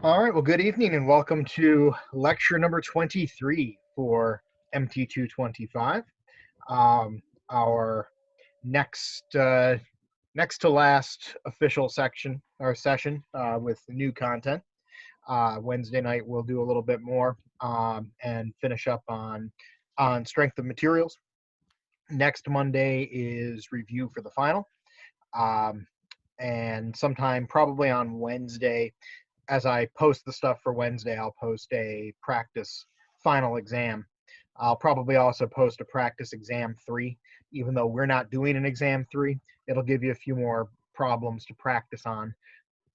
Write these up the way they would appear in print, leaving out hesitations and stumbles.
All right, well, good evening and welcome to lecture number 23 for MT225. Our next next to last official section or session with new content. Wednesday night we'll do a little bit more and finish up on strength of materials. Next Monday is review for the final, um, and sometime probably on Wednesday as I post the stuff for Wednesday, I'll post a practice final exam. I'll probably also post a practice exam 3, even though we're not doing an exam 3. It'll give you a few more problems to practice on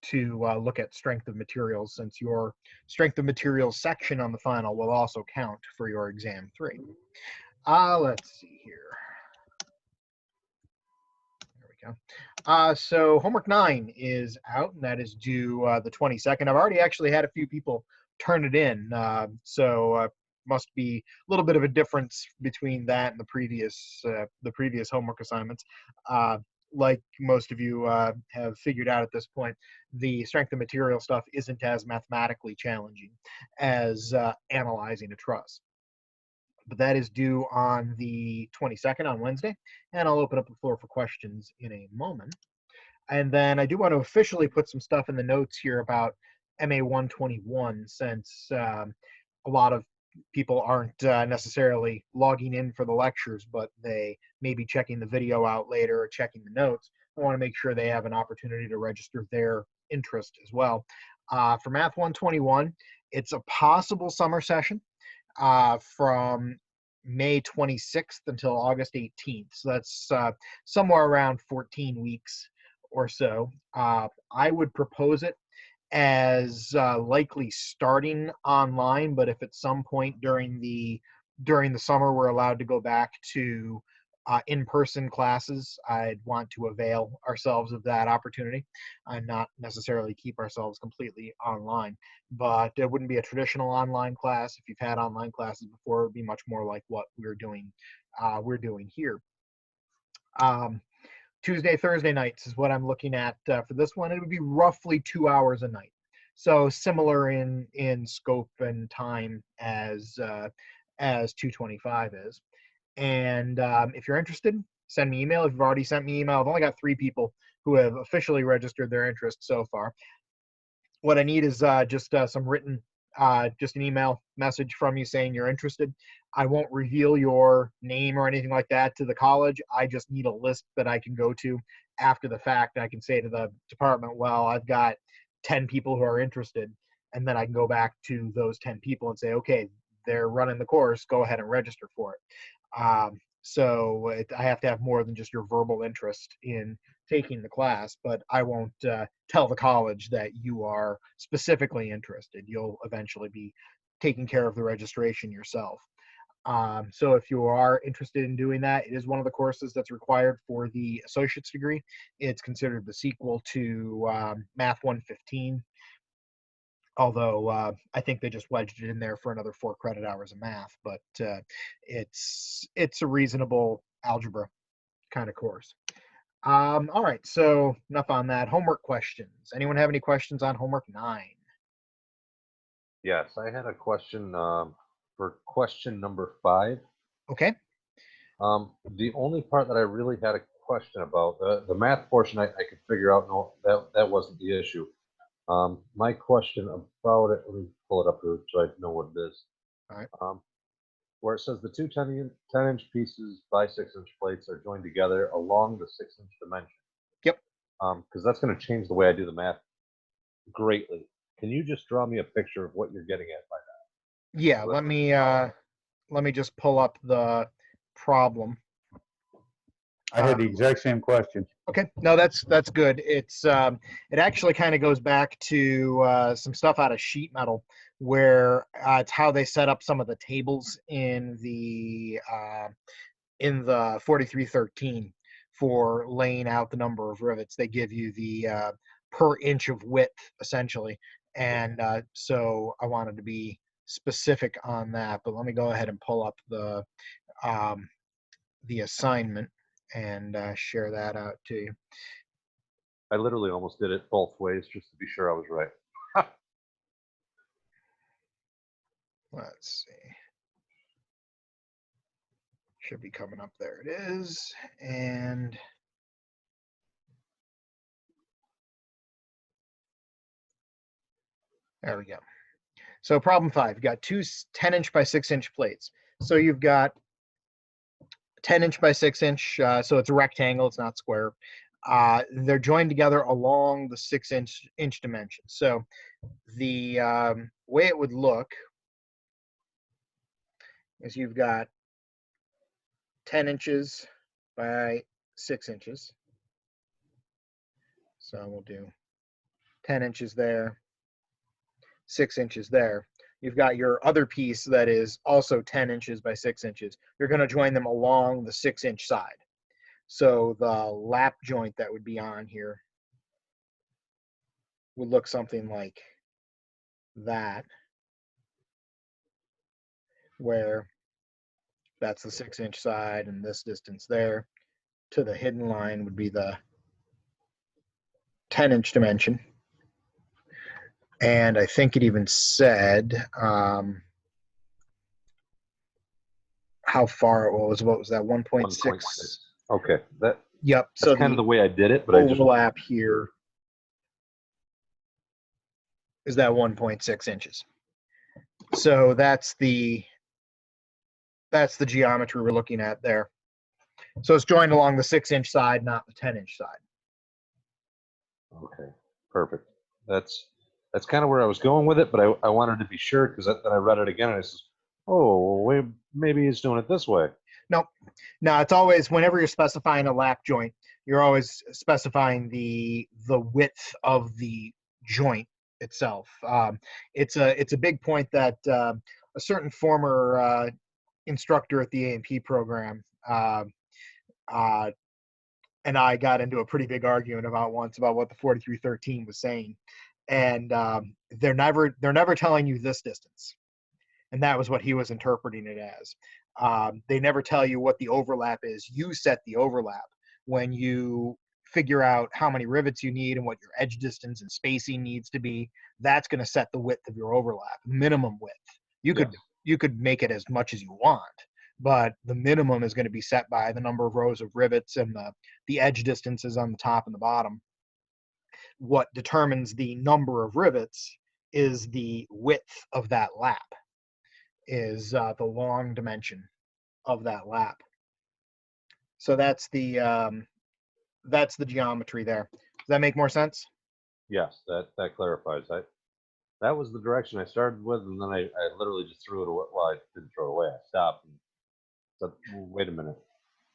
to look at strength of materials, since your strength of materials section on the final will also count for your exam 3. Let's see here. So homework 9 is out, and that is due the 22nd. I've already actually had a few people turn it in, so must be a little bit of a difference between that and the previous homework assignments. Like most of you have figured out at this point, the strength of material stuff isn't as mathematically challenging as analyzing a truss. But that is due on the 22nd, on Wednesday, and I'll open up the floor for questions in a moment. And then I do want to officially put some stuff in the notes here about MA 121, since a lot of people aren't necessarily logging in for the lectures, but they may be checking the video out later or checking the notes. I want to make sure they have an opportunity to register their interest as well. For Math 121, it's a possible summer session from May 26th until August 18th. So that's somewhere around 14 weeks or so. I would propose it as likely starting online, but if at some point during the summer we're allowed to go back to in-person classes, I'd want to avail ourselves of that opportunity and not necessarily keep ourselves completely online. But it wouldn't be a traditional online class. If you've had online classes before, it would be much more like what we're doing here. Tuesday, Thursday nights is what I'm looking at for this one. It would be roughly 2 hours a night, so similar in scope and time as 225 is. And if you're interested, send me email. If you've already sent me email, I've only got 3 people who have officially registered their interest so far. What I need is just some written, just an email message from you saying you're interested. I won't reveal your name or anything like that to the college. I just need a list that I can go to after the fact. I can say to the department, well, I've got 10 people who are interested. And then I can go back to those 10 people and say, okay, they're running the course. Go ahead and register for it. I have to have more than just your verbal interest in taking the class, but I won't tell the college that you are specifically interested. You'll eventually be taking care of the registration yourself. So if you are interested in doing that, it is one of the courses that's required for the associate's degree. It's considered the sequel to Math 115, although I think they just wedged it in there for another 4 credit hours of math. But it's a reasonable algebra kind of course. All right, so enough on that. Homework questions. Anyone have any questions on homework 9? Yes, I had a question for question number 5. Okay. The only part that I really had a question about, the math portion, I could figure out. No, that wasn't the issue. My question about it, let me pull it up here so I know what it is. All right. Where it says the two 10-inch pieces by 6-inch plates are joined together along the 6-inch dimension. Yep. Because that's going to change the way I do the math greatly. Can you just draw me a picture of what you're getting at by that? Yeah, let me just pull up the problem. I had the exact same question. Okay, no, that's good. It actually kind of goes back to some stuff out of sheet metal, where it's how they set up some of the tables in the 4313 for laying out the number of rivets. They give you the per inch of width essentially, and so I wanted to be specific on that. But let me go ahead and pull up the assignment and share that out to you. I literally almost did it both ways just to be sure I was right. Let's see. Should be coming up. There it is. And there we go. So problem 5, you've got two 10-inch by 6-inch plates. So you've got 10-inch by 6-inch, so it's a rectangle, it's not square. They're joined together along the 6-inch dimension. So the way it would look is you've got 10 inches by 6 inches. So we'll do 10 inches there, 6 inches there. You've got your other piece that is also 10 inches by 6 inches. You're going to join them along the 6-inch side. So the lap joint that would be on here would look something like that, where that's the 6-inch side and this distance there to the hidden line would be the 10-inch dimension. And I think it even said how far it was. What was that? 1.6. Okay, Yep. that's So kind of the way I did it, but overlap here is that 1.6 inches. So that's the geometry we're looking at there. So it's joined along the 6-inch side, not the 10-inch side. Okay, perfect. That's kind of where I was going with it, but I wanted to be sure because then I read it again and I says, oh, well, maybe he's doing it this way. No, it's always, whenever you're specifying a lap joint, you're always specifying the width of the joint itself. It's a big point that a certain former instructor at the A&P program and I got into a pretty big argument about what the 4313 was saying, and they're never telling you this distance, and that was what he was interpreting it as. They never tell you what the overlap is. You set the overlap when you figure out how many rivets you need and what your edge distance and spacing needs to be. That's going to set the width of your overlap, minimum width. You could make it as much as you want, but the minimum is going to be set by the number of rows of rivets and the edge distances on the top and the bottom. What determines the number of rivets is the width of that lap, is the long dimension of that lap. So that's the geometry there. Does that make more sense? Yes, that clarifies. That was the direction I started with, and then I literally just threw it away. Well, I didn't throw it away. I stopped and said, wait a minute.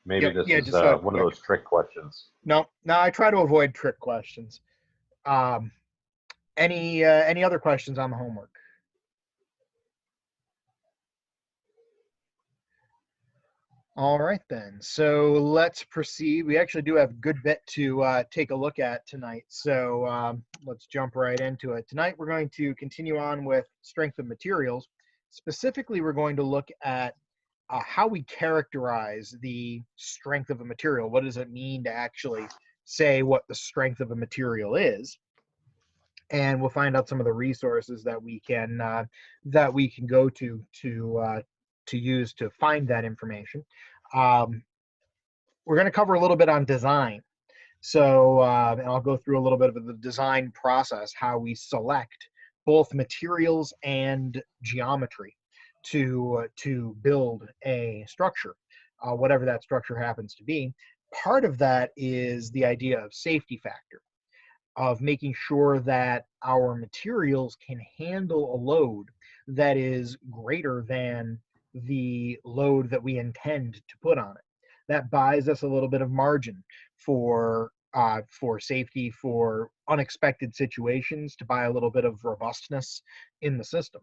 Maybe this is one of those trick questions. No, I try to avoid trick questions. Any other questions on the homework? All right, then. So let's proceed. We actually do have a good bit to take a look at tonight. So let's jump right into it. Tonight, we're going to continue on with strength of materials. Specifically, we're going to look at how we characterize the strength of a material. What does it mean to actually say what the strength of a material is? And we'll find out some of the resources that we can go to use to find that information. We're going to cover a little bit on design. So, and I'll go through a little bit of the design process, how we select both materials and geometry to build a structure, whatever that structure happens to be. Part of that is the idea of safety factor, of making sure that our materials can handle a load that is greater than the load that we intend to put on it. That buys us a little bit of margin for safety, for unexpected situations, to buy a little bit of robustness in the system.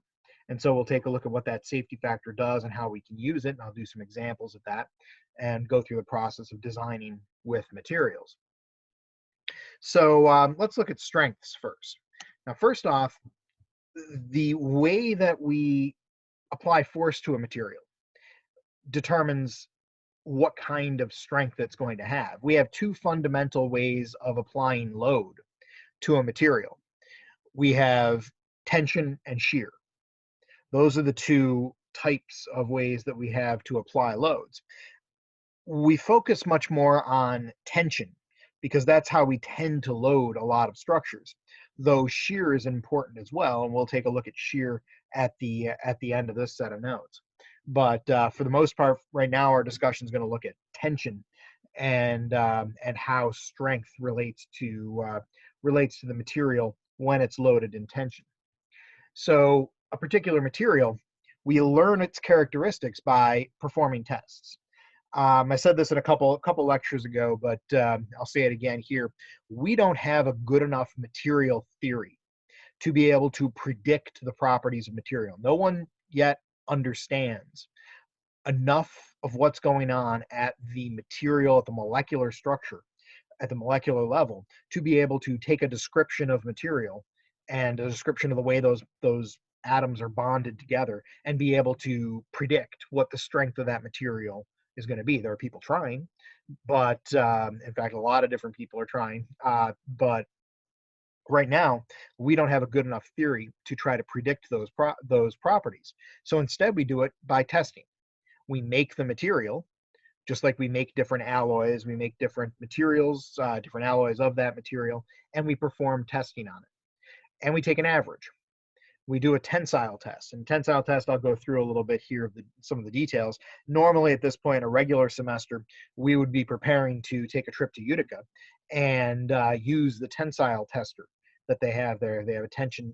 And so we'll take a look at what that safety factor does and how we can use it. And I'll do some examples of that and go through the process of designing with materials. So let's look at strengths first. Now, first off, the way that we apply force to a material determines what kind of strength it's going to have. We have two fundamental ways of applying load to a material. We have tension and shear. Those are the two types of ways that we have to apply loads. We focus much more on tension because that's how we tend to load a lot of structures, though shear is important as well, and we'll take a look at shear at the end of this set of notes. But for the most part, right now our discussion is going to look at tension and how strength relates to the material when it's loaded in tension. So a particular material, we learn its characteristics by performing tests. I said this in a couple lectures ago, but I'll say it again here. We don't have a good enough material theory to be able to predict the properties of material. No one yet understands enough of what's going on at the material, at the molecular structure, at the molecular level, to be able to take a description of material and a description of the way those atoms are bonded together and be able to predict what the strength of that material is going to be. There are people trying, but in fact, a lot of different people are trying. But right now, we don't have a good enough theory to try to predict those properties. So instead, we do it by testing. We make the material, just like we make different alloys. We make different materials, different alloys of that material, and we perform testing on it. And we take an average. We do a tensile test. And tensile test, I'll go through a little bit here of some of the details. Normally at this point in a regular semester, we would be preparing to take a trip to Utica and use the tensile tester that they have there. They have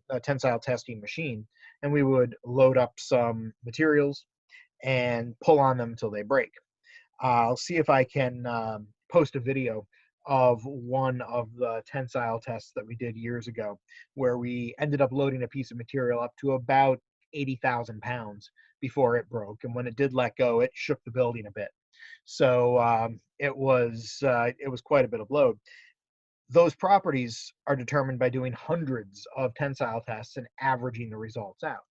a tensile testing machine, and we would load up some materials and pull on them until they break. I'll see if I can post a video of one of the tensile tests that we did years ago, where we ended up loading a piece of material up to about 80,000 pounds before it broke. And when it did let go, it shook the building a bit. So it was quite a bit of load. Those properties are determined by doing hundreds of tensile tests and averaging the results out.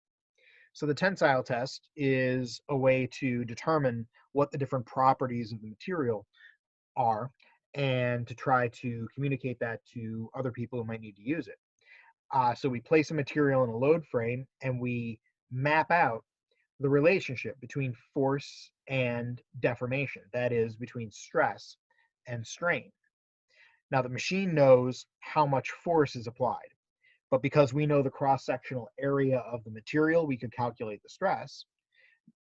So the tensile test is a way to determine what the different properties of the material are and to try to communicate that to other people who might need to use it. So we place a material in a load frame and we map out the relationship between force and deformation, that is, between stress and strain. Now, the machine knows how much force is applied, but because we know the cross-sectional area of the material, we can calculate the stress,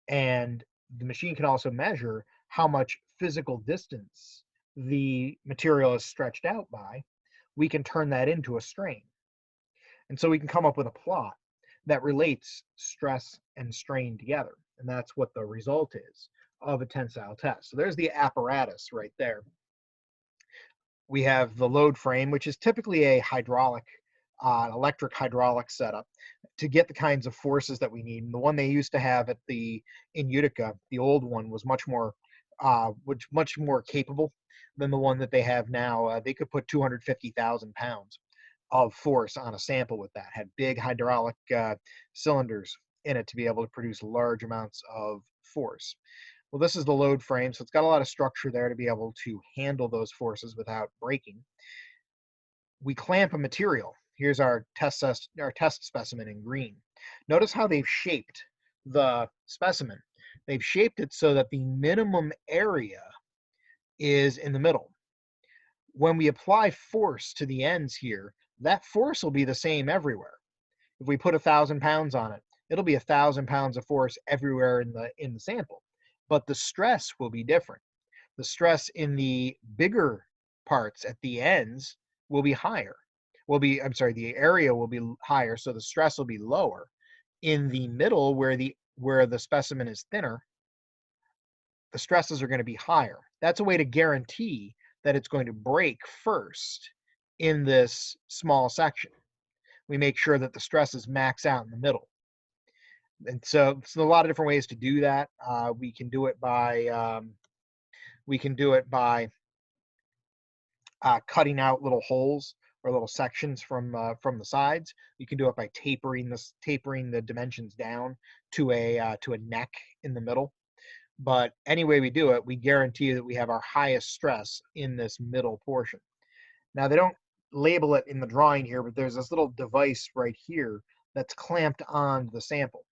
and the machine can also measure how much physical distance the material is stretched out by. We can turn that into a strain. And so we can come up with a plot that relates stress and strain together. And that's what the result is of a tensile test. So there's the apparatus right there. We have the load frame, which is typically a electric hydraulic setup to get the kinds of forces that we need. And the one they used to have in Utica, the old one, was much more capable than the one that they have now. They could put 250,000 pounds of force on a sample with that. Had big hydraulic cylinders in it to be able to produce large amounts of force. Well, this is the load frame, so it's got a lot of structure there to be able to handle those forces without breaking. We clamp a material. Here's our test specimen in green. Notice how they've shaped the specimen. They've shaped it so that the minimum area is in the middle. When we apply force to the ends here, that force will be the same everywhere. If we put 1,000 pounds on it, it'll be 1,000 pounds of force everywhere in the sample. But the stress will be different. The stress in the bigger parts at the ends will be higher. The area will be higher, so the stress will be lower. In the middle, where the specimen is thinner, the stresses are going to be higher. That's a way to guarantee that it's going to break first in this small section. We make sure that the stresses max out in the middle. And so a lot of different ways to do that. We can do it by cutting out little holes or little sections from the sides. You can do it by tapering the dimensions down to a neck in the middle. But any way we do it, we guarantee that we have our highest stress in this middle portion. Now, they don't label it in the drawing here, but there's this little device right here that's clamped on the sample.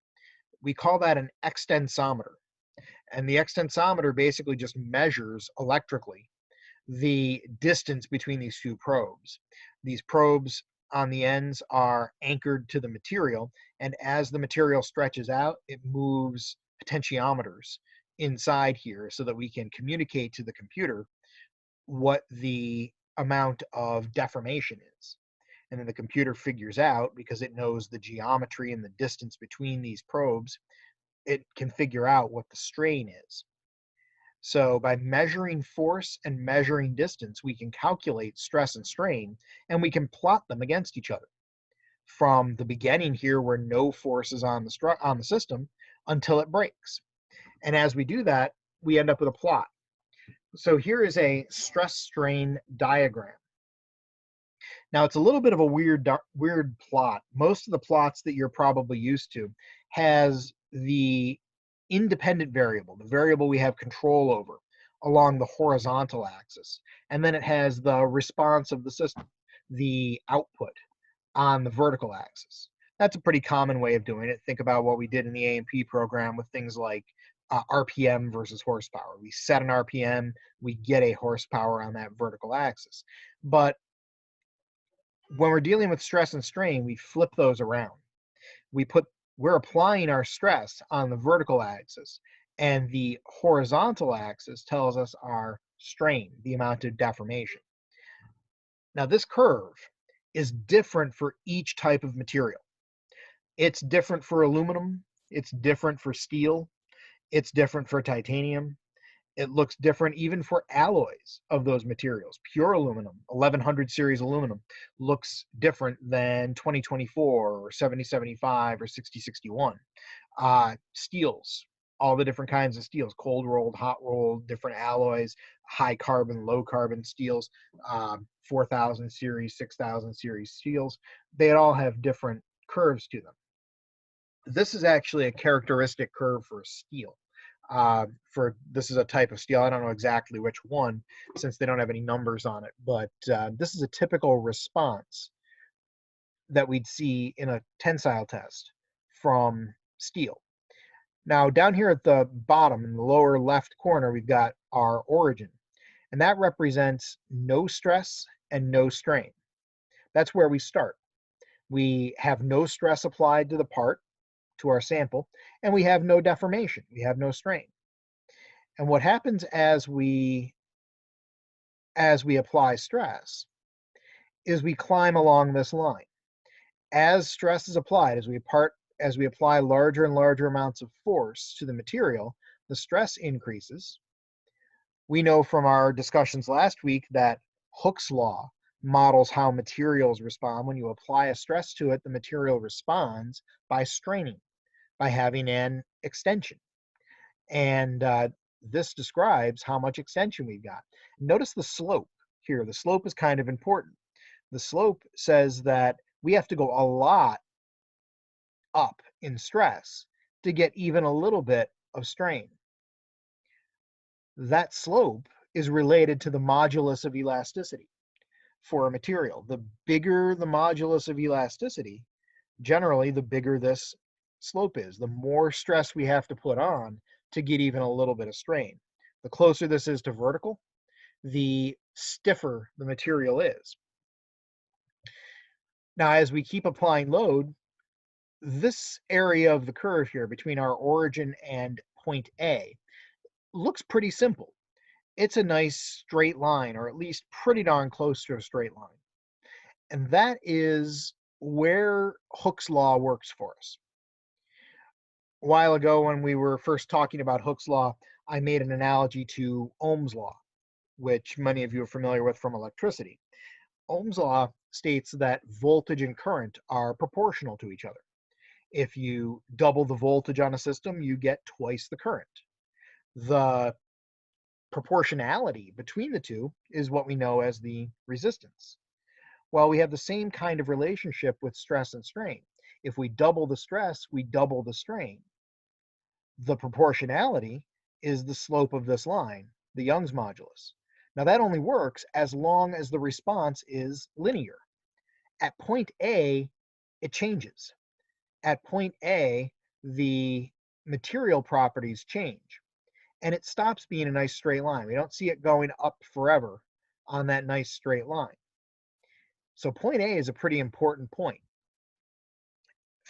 we call that an extensometer. And the extensometer basically just measures electrically the distance between these two probes. These probes on the ends are anchored to the material, and as the material stretches out, it moves potentiometers inside here so that we can communicate to the computer what the amount of deformation is. And then the computer figures out, because it knows the geometry and the distance between these probes, it can figure out what the strain is. So by measuring force and measuring distance, we can calculate stress and strain, and we can plot them against each other from the beginning here where no force is on the system until it breaks. And as we do that, we end up with a plot. So here is a stress strain diagram. Now it's a little bit of a weird plot. Most of the plots that you're probably used to has the independent variable, the variable we have control over, along the horizontal axis. And then it has the response of the system, the output, on the vertical axis. That's a pretty common way of doing it. Think about what we did in the A&P program with things like RPM versus horsepower. We set an RPM, we get a horsepower on that vertical axis. But when we're dealing with stress and strain, we flip those around. We're applying our stress on the vertical axis, and the horizontal axis tells us our strain, the amount of deformation. Now this curve is different for each type of material. It's different for aluminum, it's different for steel, it's different for titanium. It looks different even for alloys of those materials. Pure aluminum, 1100 series aluminum, looks different than 2024 or 7075 or 6061. Steels, all the different kinds of steels, cold rolled, hot rolled, different alloys, high carbon, low carbon steels, 4000 series, 6000 series steels, they all have different curves to them. This is actually a characteristic curve for steel. This is a type of steel. I don't know exactly which one since they don't have any numbers on it, but this is a typical response that we'd see in a tensile test from steel. Now down here at the bottom in the lower left corner, we've got our origin, and that represents no stress and no strain. That's where we start. We have no stress applied to the part, to our sample, and we have no deformation, we have no strain. And what happens as we apply stress is we climb along this line. As stress is applied, as we apply larger and larger amounts of force to the material, the stress increases. We know from our discussions last week that Hooke's law models how materials respond. When you apply a stress to it, the material responds by straining, by having an extension. And this describes how much extension we've got. Notice the slope here. The slope is kind of important. The slope says that we have to go a lot up in stress to get even a little bit of strain. That slope is related to the modulus of elasticity for a material. The bigger the modulus of elasticity, generally the bigger this slope is, the more stress we have to put on to get even a little bit of strain. The closer this is to vertical, the stiffer the material is. Now, as we keep applying load, this area of the curve here between our origin and point A looks pretty simple. It's a nice straight line, or at least pretty darn close to a straight line. And that is where Hooke's law works for us. A while ago, when we were first talking about Hooke's law, I made an analogy to Ohm's law, which many of you are familiar with from electricity. Ohm's law states that voltage and current are proportional to each other. If you double the voltage on a system, you get twice the current. The proportionality between the two is what we know as the resistance. Well, we have the same kind of relationship with stress and strain. If we double the stress, we double the strain. The proportionality is the slope of this line, the Young's modulus. Now that only works as long as the response is linear. At point A, it changes. At point A, the material properties change, and it stops being a nice straight line. We don't see it going up forever on that nice straight line. So point A is a pretty important point.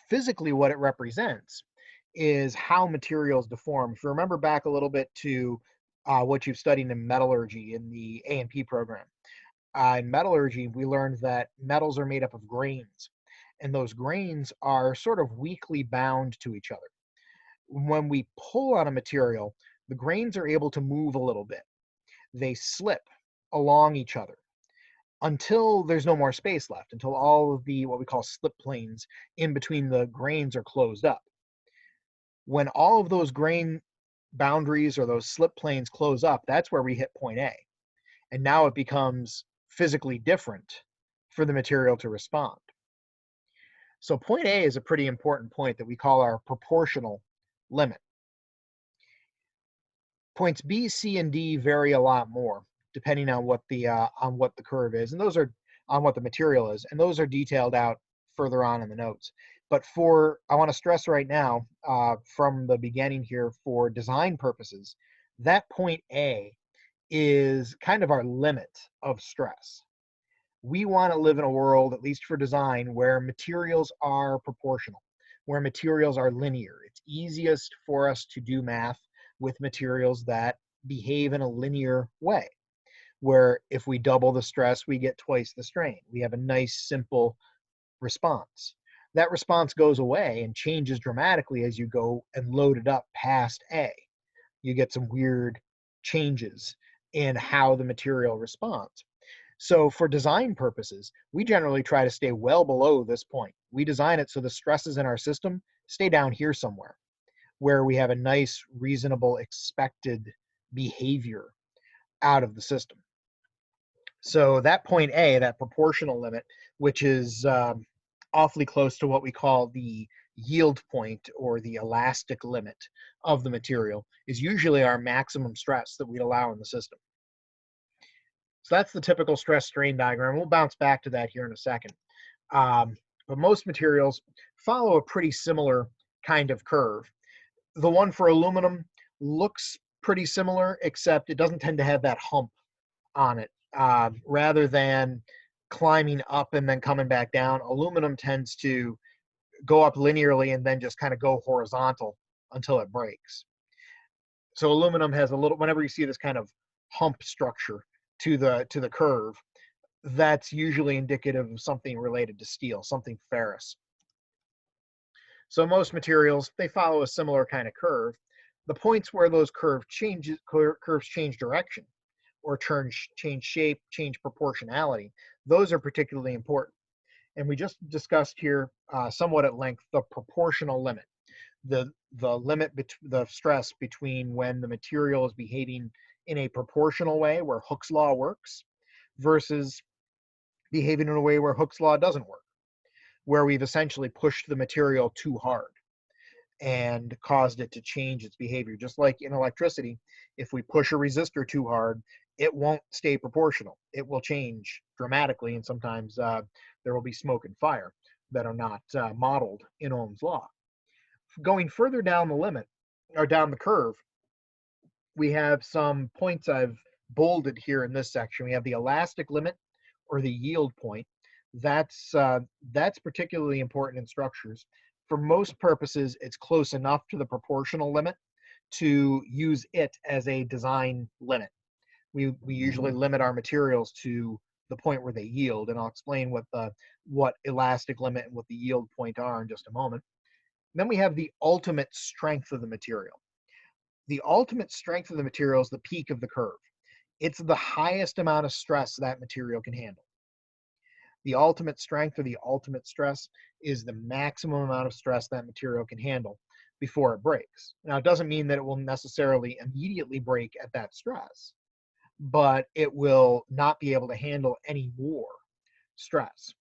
Physically, what it represents is how materials deform. If you remember back a little bit to what you've studied in metallurgy in the A&P program, in metallurgy, we learned that metals are made up of grains, and those grains are sort of weakly bound to each other. When we pull on a material, the grains are able to move a little bit. They slip along each other until there's no more space left, until all of the what we call slip planes in between the grains are closed up. When all of those grain boundaries or those slip planes close up, that's where we hit point A. And now it becomes physically different for the material to respond. So point A is a pretty important point that we call our proportional limit. Points B, C, and D vary a lot more depending on what the curve is, and those are on what the material is, and those are detailed out further on in the notes. But I want to stress right now from the beginning here, for design purposes, that point A is kind of our limit of stress. We want to live in a world, at least for design, where materials are proportional, where materials are linear. It's easiest for us to do math with materials that behave in a linear way, where if we double the stress, we get twice the strain. We have a nice, simple response. That response goes away and changes dramatically as you go and load it up past A. You get some weird changes in how the material responds. So for design purposes, we generally try to stay well below this point. We design it so the stresses in our system stay down here somewhere, where we have a nice, reasonable, expected behavior out of the system. So that point A, that proportional limit, which is awfully close to what we call the yield point or the elastic limit of the material, is usually our maximum stress that we'd allow in the system. So that's the typical stress strain diagram. We'll bounce back to that here in a second. But most materials follow a pretty similar kind of curve. The one for aluminum looks pretty similar, except it doesn't tend to have that hump on it. Rather than climbing up and then coming back down, aluminum tends to go up linearly and then just kind of go horizontal until it breaks. So aluminum has a little, whenever you see this kind of hump structure to the curve, that's usually indicative of something related to steel, something ferrous. So most materials, they follow a similar kind of curve. The points where those curves change direction, or change shape, change proportionality, those are particularly important. And we just discussed here somewhat at length the proportional limit, the limit, the stress between when the material is behaving in a proportional way where Hooke's law works versus behaving in a way where Hooke's law doesn't work, where we've essentially pushed the material too hard and caused it to change its behavior. Just like in electricity, if we push a resistor too hard, it won't stay proportional. It will change dramatically, and sometimes there will be smoke and fire that are not modeled in Ohm's law. Going further down the limit, or down the curve, we have some points I've bolded here in this section. We have the elastic limit, or the yield point. That's particularly important in structures. For most purposes, it's close enough to the proportional limit to use it as a design limit. We usually limit our materials to the point where they yield, and I'll explain what elastic limit and what the yield point are in just a moment. And then we have the ultimate strength of the material. The ultimate strength of the material is the peak of the curve. It's the highest amount of stress that material can handle. The ultimate strength or the ultimate stress is the maximum amount of stress that material can handle before it breaks. Now, it doesn't mean that it will necessarily immediately break at that stress, but it will not be able to handle any more stress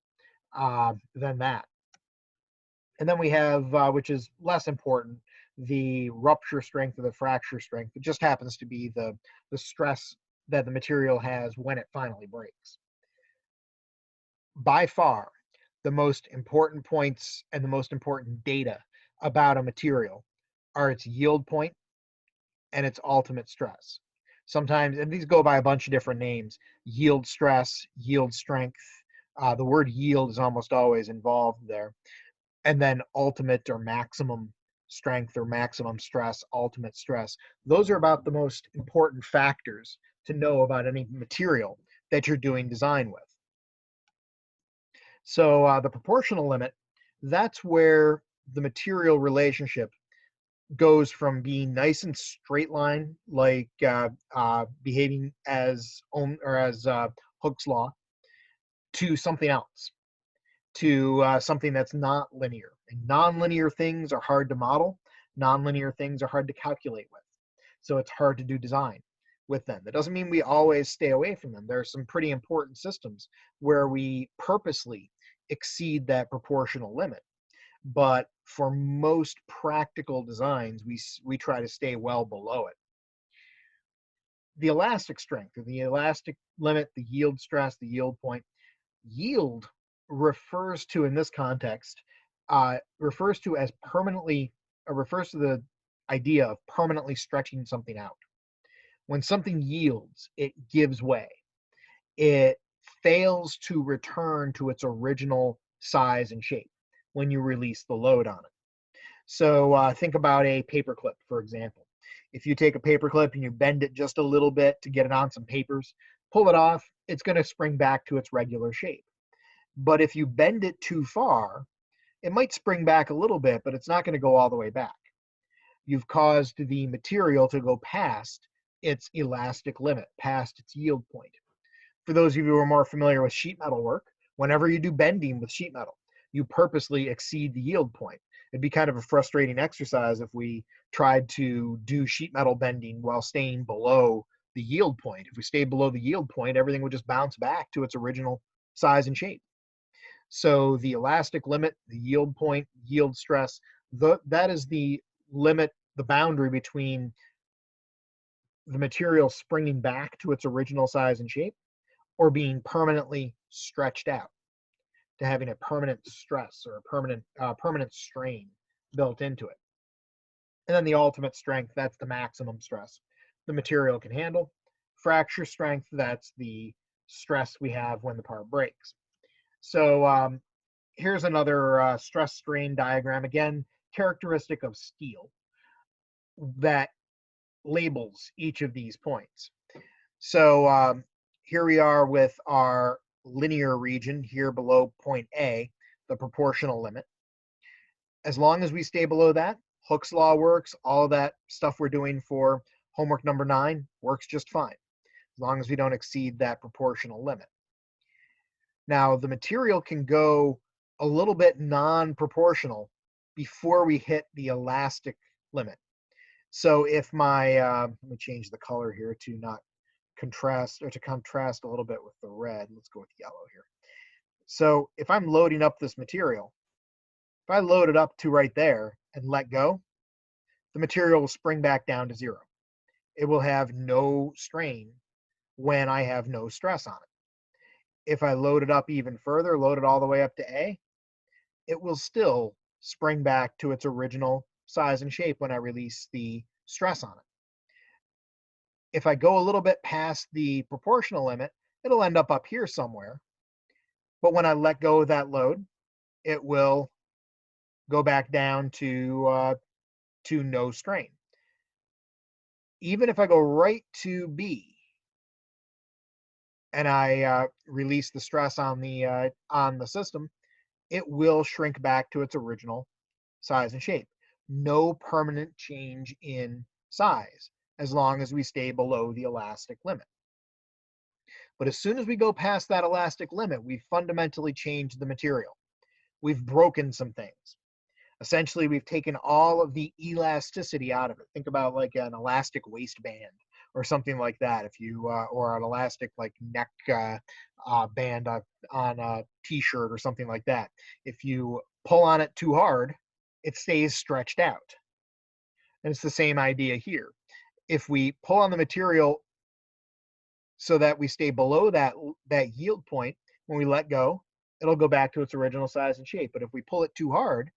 than that. And then we have, which is less important, the rupture strength or the fracture strength. It just happens to be the stress that the material has when it finally breaks. By far, the most important points and the most important data about a material are its yield point and its ultimate stress. Sometimes, and these go by a bunch of different names: yield stress, yield strength. The word yield is almost always involved there. And then ultimate or maximum strength or maximum stress, ultimate stress. Those are about the most important factors to know about any material that you're doing design with. So the proportional limit, that's where the material relationship goes from being nice and straight line, like behaving as Hooke's law, to something else, to something that's not linear. And nonlinear things are hard to model. Nonlinear things are hard to calculate with. So it's hard to do design with them. That doesn't mean we always stay away from them. There are some pretty important systems where we purposely exceed that proportional limit. But for most practical designs, we try to stay well below it. The elastic strength, or the elastic limit, the yield stress, the yield point. Yield refers to, in this context, refers to as permanently, refers to the idea of permanently stretching something out. When something yields, it gives way. It fails to return to its original size and shape when you release the load on it. So think about a paperclip, for example. If you take a paperclip and you bend it just a little bit to get it on some papers, pull it off, it's going to spring back to its regular shape. But if you bend it too far, it might spring back a little bit, but it's not going to go all the way back. You've caused the material to go past its elastic limit, past its yield point. For those of you who are more familiar with sheet metal work, whenever you do bending with sheet metal, you purposely exceed the yield point. It'd be kind of a frustrating exercise if we tried to do sheet metal bending while staying below the yield point. If we stayed below the yield point, everything would just bounce back to its original size and shape. So the elastic limit, the yield point, yield stress, that is the limit, the boundary between the material springing back to its original size and shape or being permanently stretched out, to having a permanent stress or a permanent strain built into it. And then the ultimate strength, that's the maximum stress the material can handle. Fracture strength, that's the stress we have when the part breaks. So here's another stress strain diagram, again, characteristic of steel, that labels each of these points. So here we are with our linear region here below point A, the proportional limit. As long as we stay below that, Hooke's law works. All of that stuff we're doing for homework number 9 works just fine, as long as we don't exceed that proportional limit. Now, the material can go a little bit non-proportional before we hit the elastic limit. So if my, let me change the color here to not contrast, or to contrast a little bit with the red. Let's go with yellow here. So if I'm loading up this material, if I load it up to right there and let go, the material will spring back down to 0. It will have no strain when I have no stress on it. If I load it up even further, load it all the way up to A, it will still spring back to its original size and shape when I release the stress on it. If I go a little bit past the proportional limit, it'll end up here somewhere. But when I let go of that load, it will go back down to no strain. Even if I go right to B and I release the stress on the system, it will shrink back to its original size and shape. No permanent change in size as long as we stay below the elastic limit. But as soon as we go past that elastic limit, we've fundamentally changed the material. We've broken some things. Essentially, we've taken all of the elasticity out of it. Think about like an elastic waistband or something like that. If you or an elastic like neck band on a t-shirt or something like that. If you pull on it too hard, it stays stretched out. And it's the same idea here. If we pull on the material so that we stay below that yield point, when we let go, it'll go back to its original size and shape. But if we pull it too hard,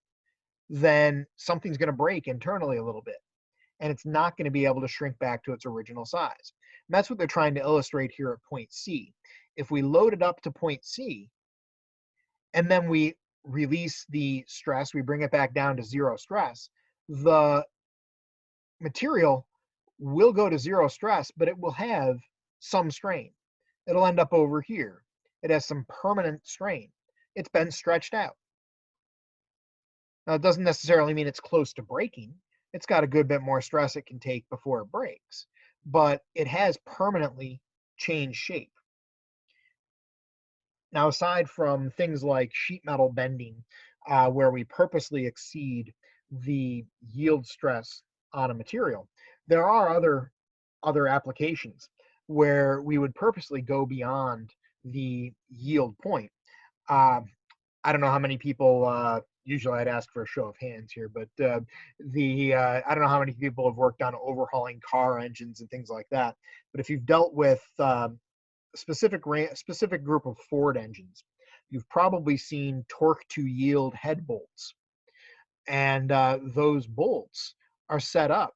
then something's going to break internally a little bit, and it's not going to be able to shrink back to its original size. And that's what they're trying to illustrate here at point C. If we load it up to point C, and then we release the stress, we bring it back down to zero stress, the material will go to zero stress, but it will have some strain. It'll end up over here. It has some permanent strain. It's been stretched out. Now, it doesn't necessarily mean it's close to breaking. It's got a good bit more stress it can take before it breaks, but it has permanently changed shape. Now, aside from things like sheet metal bending, where we purposely exceed the yield stress on a material, there are other applications where we would purposely go beyond the yield point. I don't know how many people, usually I'd ask for a show of hands here, but I don't know how many people have worked on overhauling car engines and things like that. But if you've dealt with specific group of Ford engines, you've probably seen torque to yield head bolts, and those bolts are set up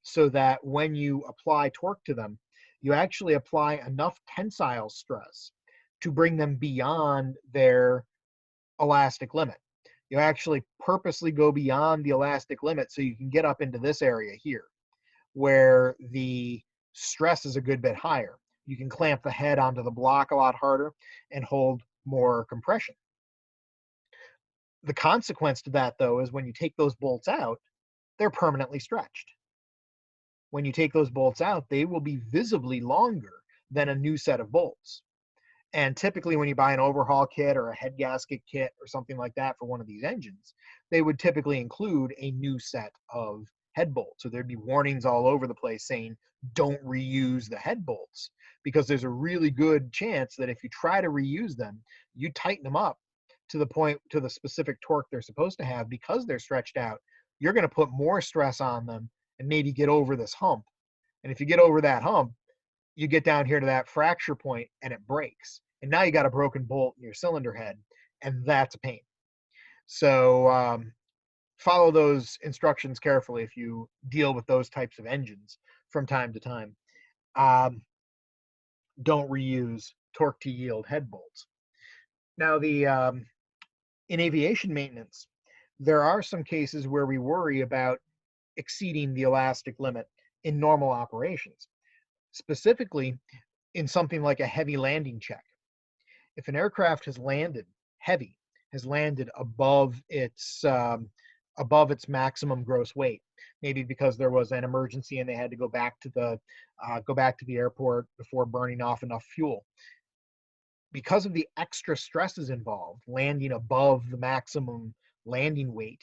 so that when you apply torque to them, you actually apply enough tensile stress to bring them beyond their elastic limit. You actually purposely go beyond the elastic limit so you can get up into this area here where the stress is a good bit higher. You can clamp the head onto the block a lot harder and hold more compression. The consequence to that, though, is when you take those bolts out, they're permanently stretched. When you take those bolts out, they will be visibly longer than a new set of bolts. And typically when you buy an overhaul kit or a head gasket kit or something like that for one of these engines, they would typically include a new set of head bolts. So there'd be warnings all over the place saying, don't reuse the head bolts, because there's a really good chance that if you try to reuse them, you tighten them up to the specific torque they're supposed to have. Because they're stretched out, you're going to put more stress on them and maybe get over this hump. And if you get over that hump, you get down here to that fracture point and it breaks. And now you got a broken bolt in your cylinder head, and that's a pain. So follow those instructions carefully if you deal with those types of engines from time to time. Don't reuse torque to yield head bolts. Now, in aviation maintenance, there are some cases where we worry about exceeding the elastic limit in normal operations, specifically in something like a heavy landing check. If an aircraft has landed heavy, has landed above its maximum gross weight, maybe because there was an emergency and they had to go back to the airport before burning off enough fuel, because of the extra stresses involved landing above the maximum landing weight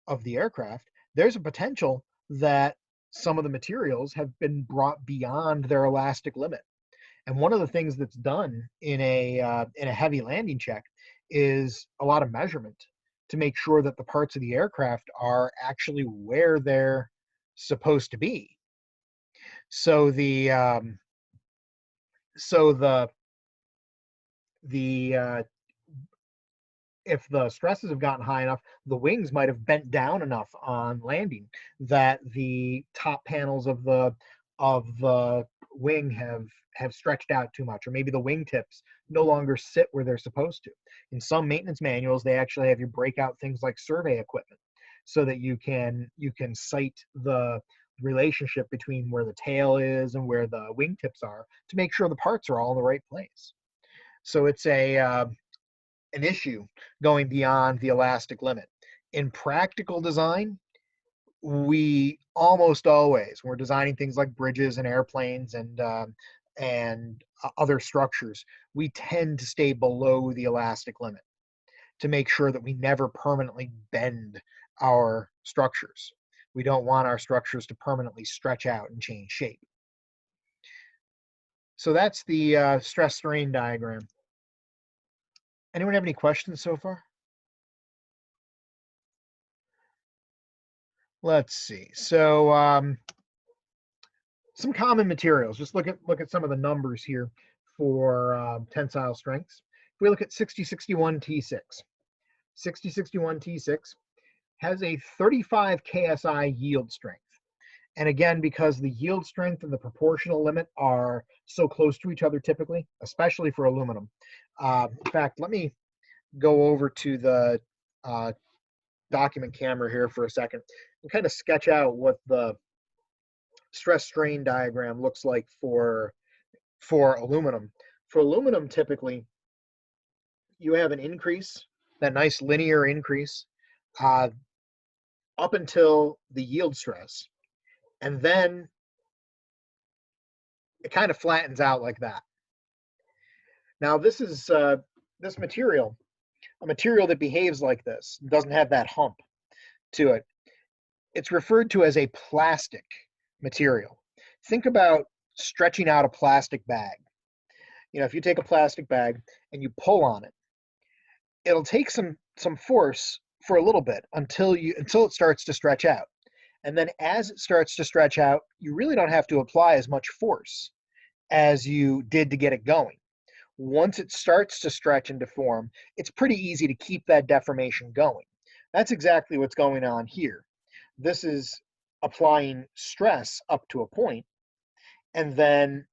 of the aircraft, there's a potential that some of the materials have been brought beyond their elastic limit. And one of the things that's done in a heavy landing check is a lot of measurement to make sure that the parts of the aircraft are actually where they're supposed to be. So if the stresses have gotten high enough, the wings might have bent down enough on landing that the top panels of the wing have stretched out too much, or maybe the wingtips no longer sit where they're supposed to. In some maintenance manuals, they actually have you break out things like survey equipment so that you can cite the relationship between where the tail is and where the wingtips are to make sure the parts are all in the right place. So it's an issue going beyond the elastic limit. In practical design, we almost always, when we're designing things like bridges and airplanes and other structures, we tend to stay below the elastic limit to make sure that we never permanently bend our structures. We don't want our structures to permanently stretch out and change shape. So that's the stress strain diagram. Anyone have any questions so far? Let's see. So some common materials. Just look at some of the numbers here for tensile strengths. If we look at 6061 T6, 6061 T6, has a 35 KSI yield strength. And again, because the yield strength and the proportional limit are so close to each other typically, especially for aluminum. In fact, let me go over to the document camera here for a second and kind of sketch out what the stress strain diagram looks like for aluminum. For aluminum, typically, you have an increase, that nice linear increase, up until the yield stress. And then it kind of flattens out like that. Now, this is this material, a material that behaves like this, doesn't have that hump to it. It's referred to as a plastic material. Think about stretching out a plastic bag. You know, if you take a plastic bag and you pull on it, it'll take some force for a little bit until it starts to stretch out. And then as it starts to stretch out, you really don't have to apply as much force as you did to get it going. Once it starts to stretch and deform, it's pretty easy to keep that deformation going. That's exactly what's going on here. This is applying stress up to a point, and then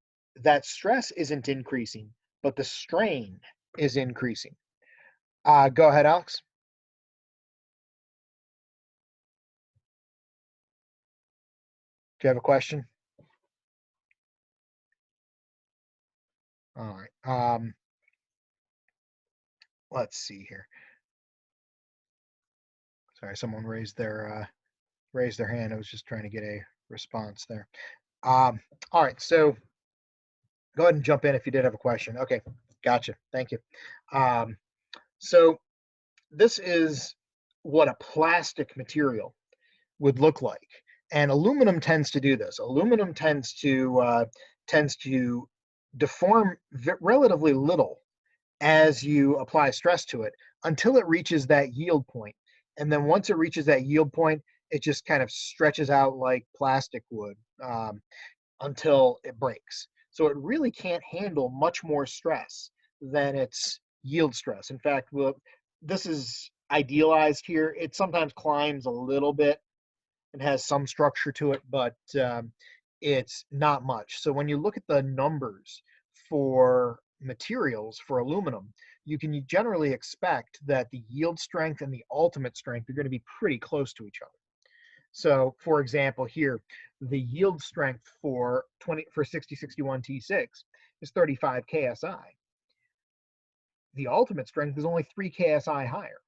that stress isn't increasing, but the strain is increasing. Go ahead, Alex. Do you have a question? All right. Let's see here. Sorry, someone raised their hand. I was just trying to get a response there. All right, so go ahead and jump in if you did have a question. Okay, gotcha. Thank you. So this is what a plastic material would look like, and aluminum tends to do this. Aluminum tends to deform relatively little as you apply stress to it until it reaches that yield point. And then once it reaches that yield point, it just kind of stretches out like plastic would until it breaks. So it really can't handle much more stress than its yield stress. In fact, this is idealized here. It sometimes climbs a little bit and has some structure to it, but it's not much. So when you look at the numbers for materials for aluminum, you can generally expect that the yield strength and the ultimate strength are going to be pretty close to each other. So for example, here, the yield strength for 6061 T6 is 35 KSI. The ultimate strength is only 3 KSI higher.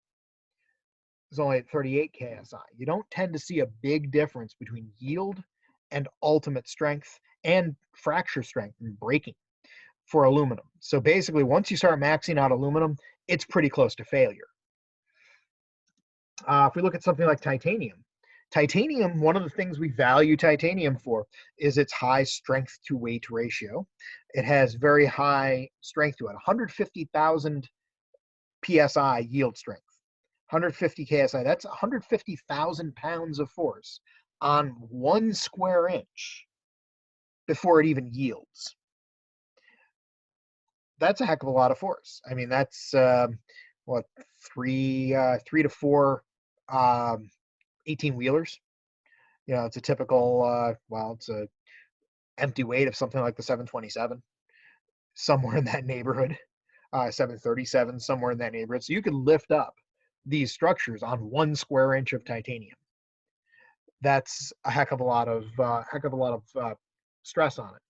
It's only at 38 KSI. You don't tend to see a big difference between yield and ultimate strength and fracture strength and breaking for aluminum. So basically, once you start maxing out aluminum, it's pretty close to failure. If we look at something like titanium, one of the things we value titanium for is its high strength to weight ratio. It has very high strength to it, 150,000 PSI yield strength. 150 KSI, that's 150,000 pounds of force on 1 square inch before it even yields. That's a heck of a lot of force. I mean, that's what, three to four 18-wheelers. You know, it's a typical, it's a empty weight of something like the 727, somewhere in that neighborhood, 737, somewhere in that neighborhood. So you could lift up these structures on 1 square inch of titanium. That's a heck of a lot of stress on it.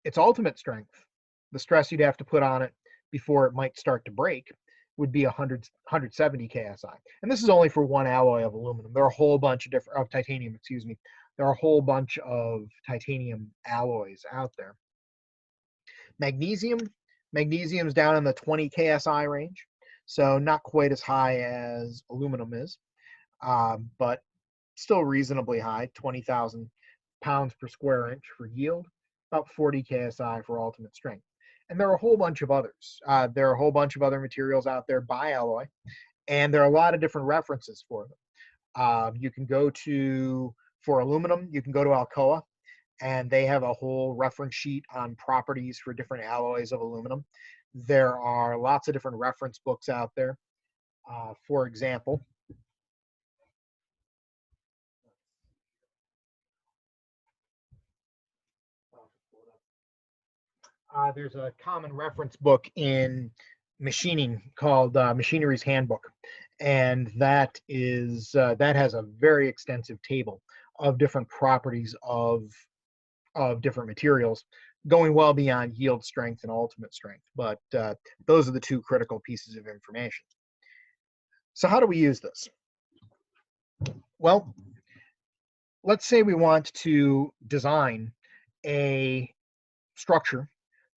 Its ultimate strength, the stress you'd have to put on it before it might start to break, would be 170 KSI. And this is only for one alloy of aluminum. There are a whole bunch of titanium, excuse me. There are a whole bunch of titanium alloys out there. Magnesium's down in the 20 KSI range, so not quite as high as aluminum is, but still reasonably high, 20,000 pounds per square inch for yield, about 40 KSI for ultimate strength. And there are a whole bunch of others. There are a whole bunch of other materials out there by alloy, and there are a lot of different references for them. You can go to, for aluminum, you can go to Alcoa, and they have a whole reference sheet on properties for different alloys of aluminum. There are lots of different reference books out there. For example, there's a common reference book in machining called Machinery's Handbook, and that has a very extensive table of different properties of different materials, going well beyond yield strength and ultimate strength. But those are the two critical pieces of information. So how do we use this? Well, let's say we want to design a structure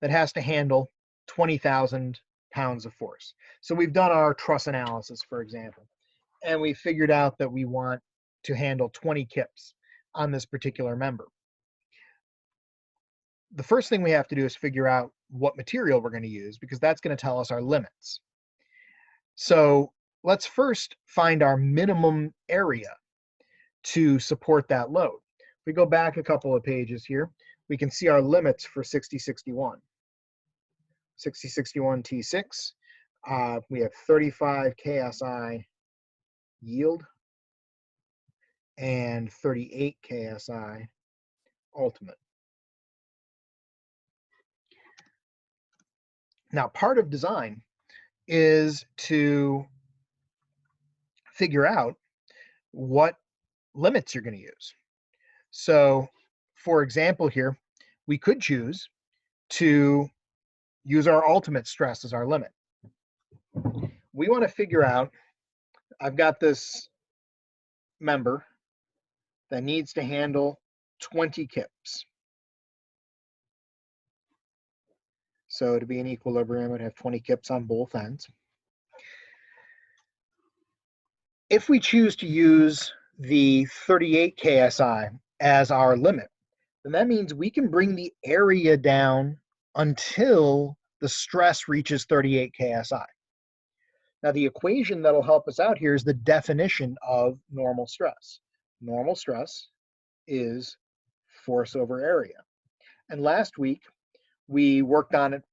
that has to handle 20,000 pounds of force. So we've done our truss analysis, for example, and we figured out that we want to handle 20 kips on this particular member. The first thing we have to do is figure out what material we're going to use, because that's going to tell us our limits. So let's first find our minimum area to support that load. If we go back a couple of pages here, we can see our limits for 6061. 6061 T6, we have 35 KSI yield and 38 KSI ultimate. Now, part of design is to figure out what limits you're going to use. So, for example, here, we could choose to use our ultimate stress as our limit. We want to figure out, I've got this member that needs to handle 20 kips. So to be in equilibrium, I'd have 20 kips on both ends. If we choose to use the 38 KSI as our limit, then that means we can bring the area down until the stress reaches 38 KSI. Now, the equation that'll help us out here is the definition of normal stress. Normal stress is force over area. And last week, we worked on it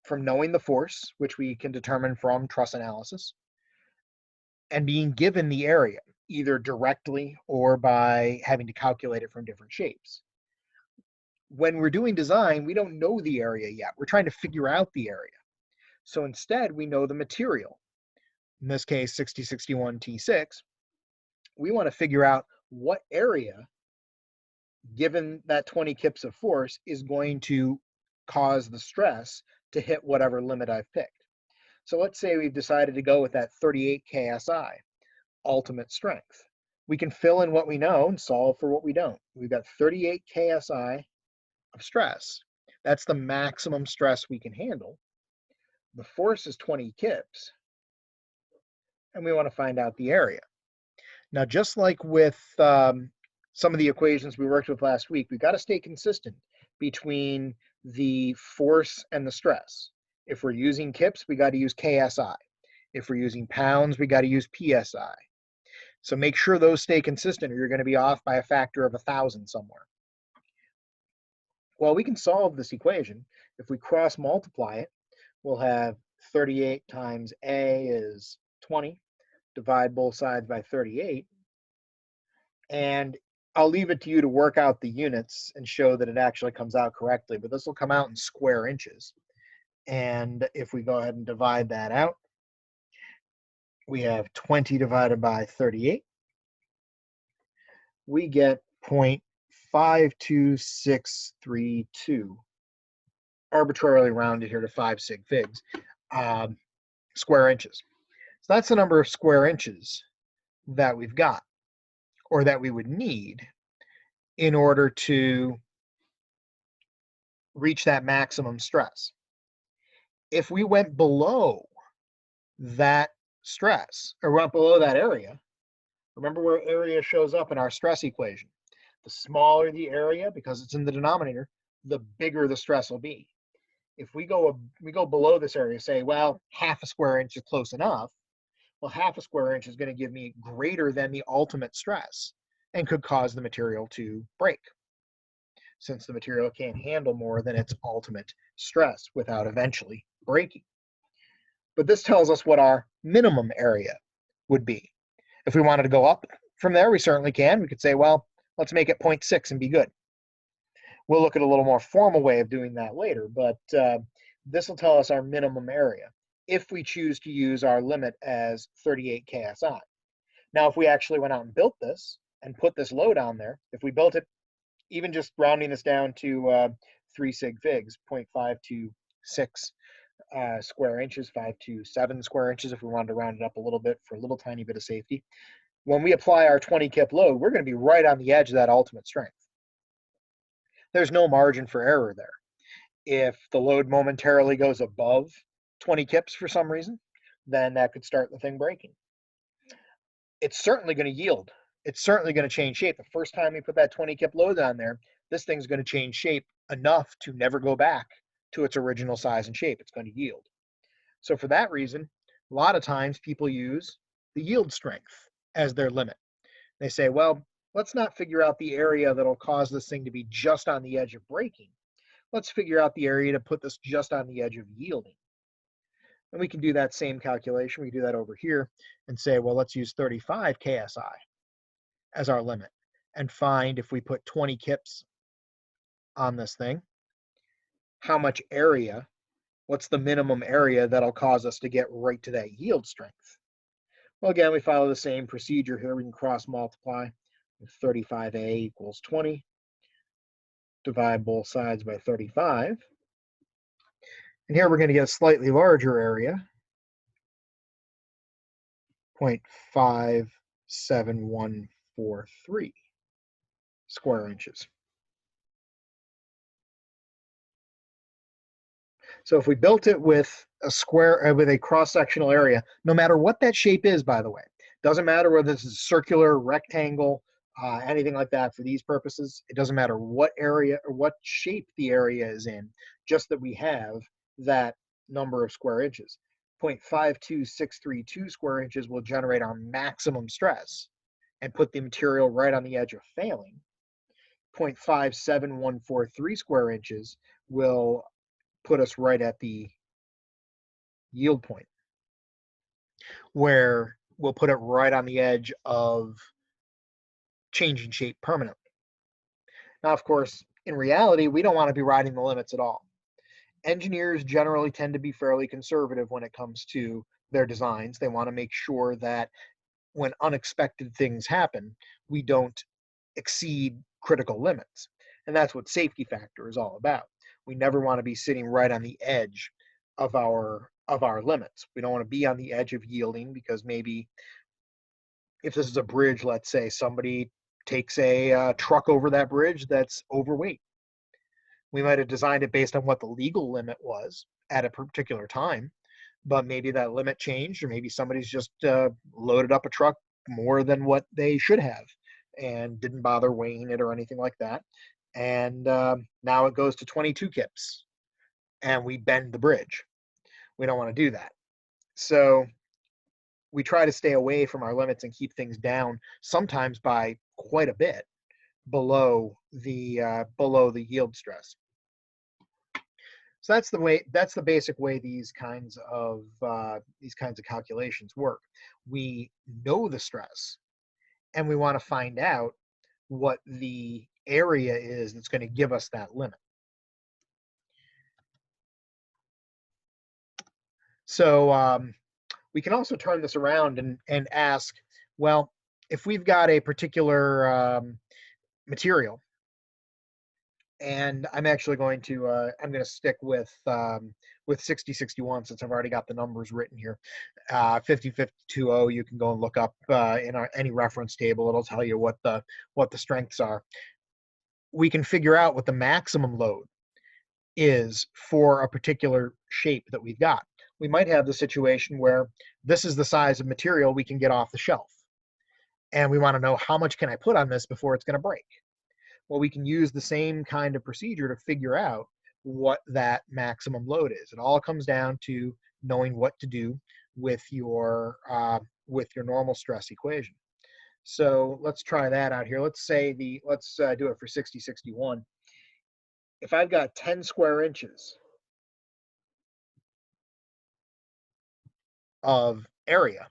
from knowing the force, which we can determine from truss analysis, and being given the area, either directly or by having to calculate it from different shapes. When we're doing design, we don't know the area yet. We're trying to figure out the area. So instead, we know the material. In this case, 6061 T6. We want to figure out what area, given that 20 kips of force, is going to cause the stress to hit whatever limit I've picked. So let's say we've decided to go with that 38 KSI, ultimate strength. We can fill in what we know and solve for what we don't. We've got 38 KSI of stress. That's the maximum stress we can handle. The force is 20 kips, and we want to find out the area. Now, just like with some of the equations we worked with last week, we've got to stay consistent between the force and the stress. If we're using kips, we got to use KSI. If we're using pounds, we got to use PSI. So make sure those stay consistent, or you're going to be off by a factor of 1,000 somewhere. Well, we can solve this equation. If we cross multiply it, we'll have 38 times A is 20. Divide both sides by 38. And I'll leave it to you to work out the units and show that it actually comes out correctly, but this will come out in square inches. And if we go ahead and divide that out, we have 20 divided by 38. We get 0.52632, arbitrarily rounded here to 5 sig figs, square inches. So that's the number of square inches that we've got, or that we would need in order to reach that maximum stress. If we went below that stress, or went below that area, remember where area shows up in our stress equation. The smaller the area, because it's in the denominator, the bigger the stress will be. If we go below this area, say, well, half a square inch is close enough, well, half a square inch is going to give me greater than the ultimate stress and could cause the material to break, since the material can't handle more than its ultimate stress without eventually breaking. But this tells us what our minimum area would be. If we wanted to go up from there, we certainly can. We could say, well, let's make it 0.6 and be good. We'll look at a little more formal way of doing that later, but this will tell us our minimum area if we choose to use our limit as 38 KSI. Now, if we actually went out and built this and put this load on there, if we built it, even just rounding this down to 3 sig figs, 0.526 square inches, 527 square inches, if we wanted to round it up a little bit for a little tiny bit of safety. When we apply our 20 kip load, we're going to be right on the edge of that ultimate strength. There's no margin for error there. If the load momentarily goes above 20 kips for some reason, then that could start the thing breaking. It's certainly going to yield. It's certainly going to change shape. The first time we put that 20 kip load on there, this thing's going to change shape enough to never go back to its original size and shape. It's going to yield. So for that reason, a lot of times people use the yield strength as their limit. They say, well, let's not figure out the area that'll cause this thing to be just on the edge of breaking. Let's figure out the area to put this just on the edge of yielding. And we can do that same calculation. We can do that over here and say, well, let's use 35 KSI as our limit and find, if we put 20 kips on this thing, how much area, what's the minimum area that'll cause us to get right to that yield strength. Well, again, we follow the same procedure here. We can cross multiply. 35A equals 20. Divide both sides by 35. And here we're going to get a slightly larger area, 0.57143 square inches. So if we built it with a square, with a cross-sectional area, no matter what that shape is, by the way, doesn't matter whether this is circular, rectangle, anything like that for these purposes. It doesn't matter what area or what shape the area is in, just that we have that number of square inches. 0.52632 square inches will generate our maximum stress and put the material right on the edge of failing. 0.57143 square inches will put us right at the yield point, where we'll put it right on the edge of changing shape permanently. Now, of course, in reality, we don't want to be riding the limits at all. Engineers generally tend to be fairly conservative when it comes to their designs. They want to make sure that when unexpected things happen, we don't exceed critical limits. And that's what safety factor is all about. We never want to be sitting right on the edge of our limits. We don't want to be on the edge of yielding, because maybe if this is a bridge, let's say somebody takes a truck over that bridge that's overweight. We might have designed it based on what the legal limit was at a particular time, but maybe that limit changed, or maybe somebody's just loaded up a truck more than what they should have and didn't bother weighing it or anything like that. And now it goes to 22 kips and we bend the bridge. We don't want to do that. So we try to stay away from our limits and keep things down, sometimes by quite a bit below the yield stress. So that's the way. That's the basic way these kinds of calculations work. We know the stress, and we want to find out what the area is that's going to give us that limit. So we can also turn this around and ask, well, if we've got a particular material, and I'm actually going to stick with 6061, since I've already got the numbers written here. 50-50-20, you can go and look up in any reference table. It'll tell you what the strengths are. We can figure out what the maximum load is for a particular shape that we've got. We might have the situation where this is the size of material we can get off the shelf, and we want to know how much can I put on this before it's going to break. Well, we can use the same kind of procedure to figure out what that maximum load is. It all comes down to knowing what to do with your normal stress equation. So let's try that out here. Let's do it for 6061. If I've got 10 square inches of area,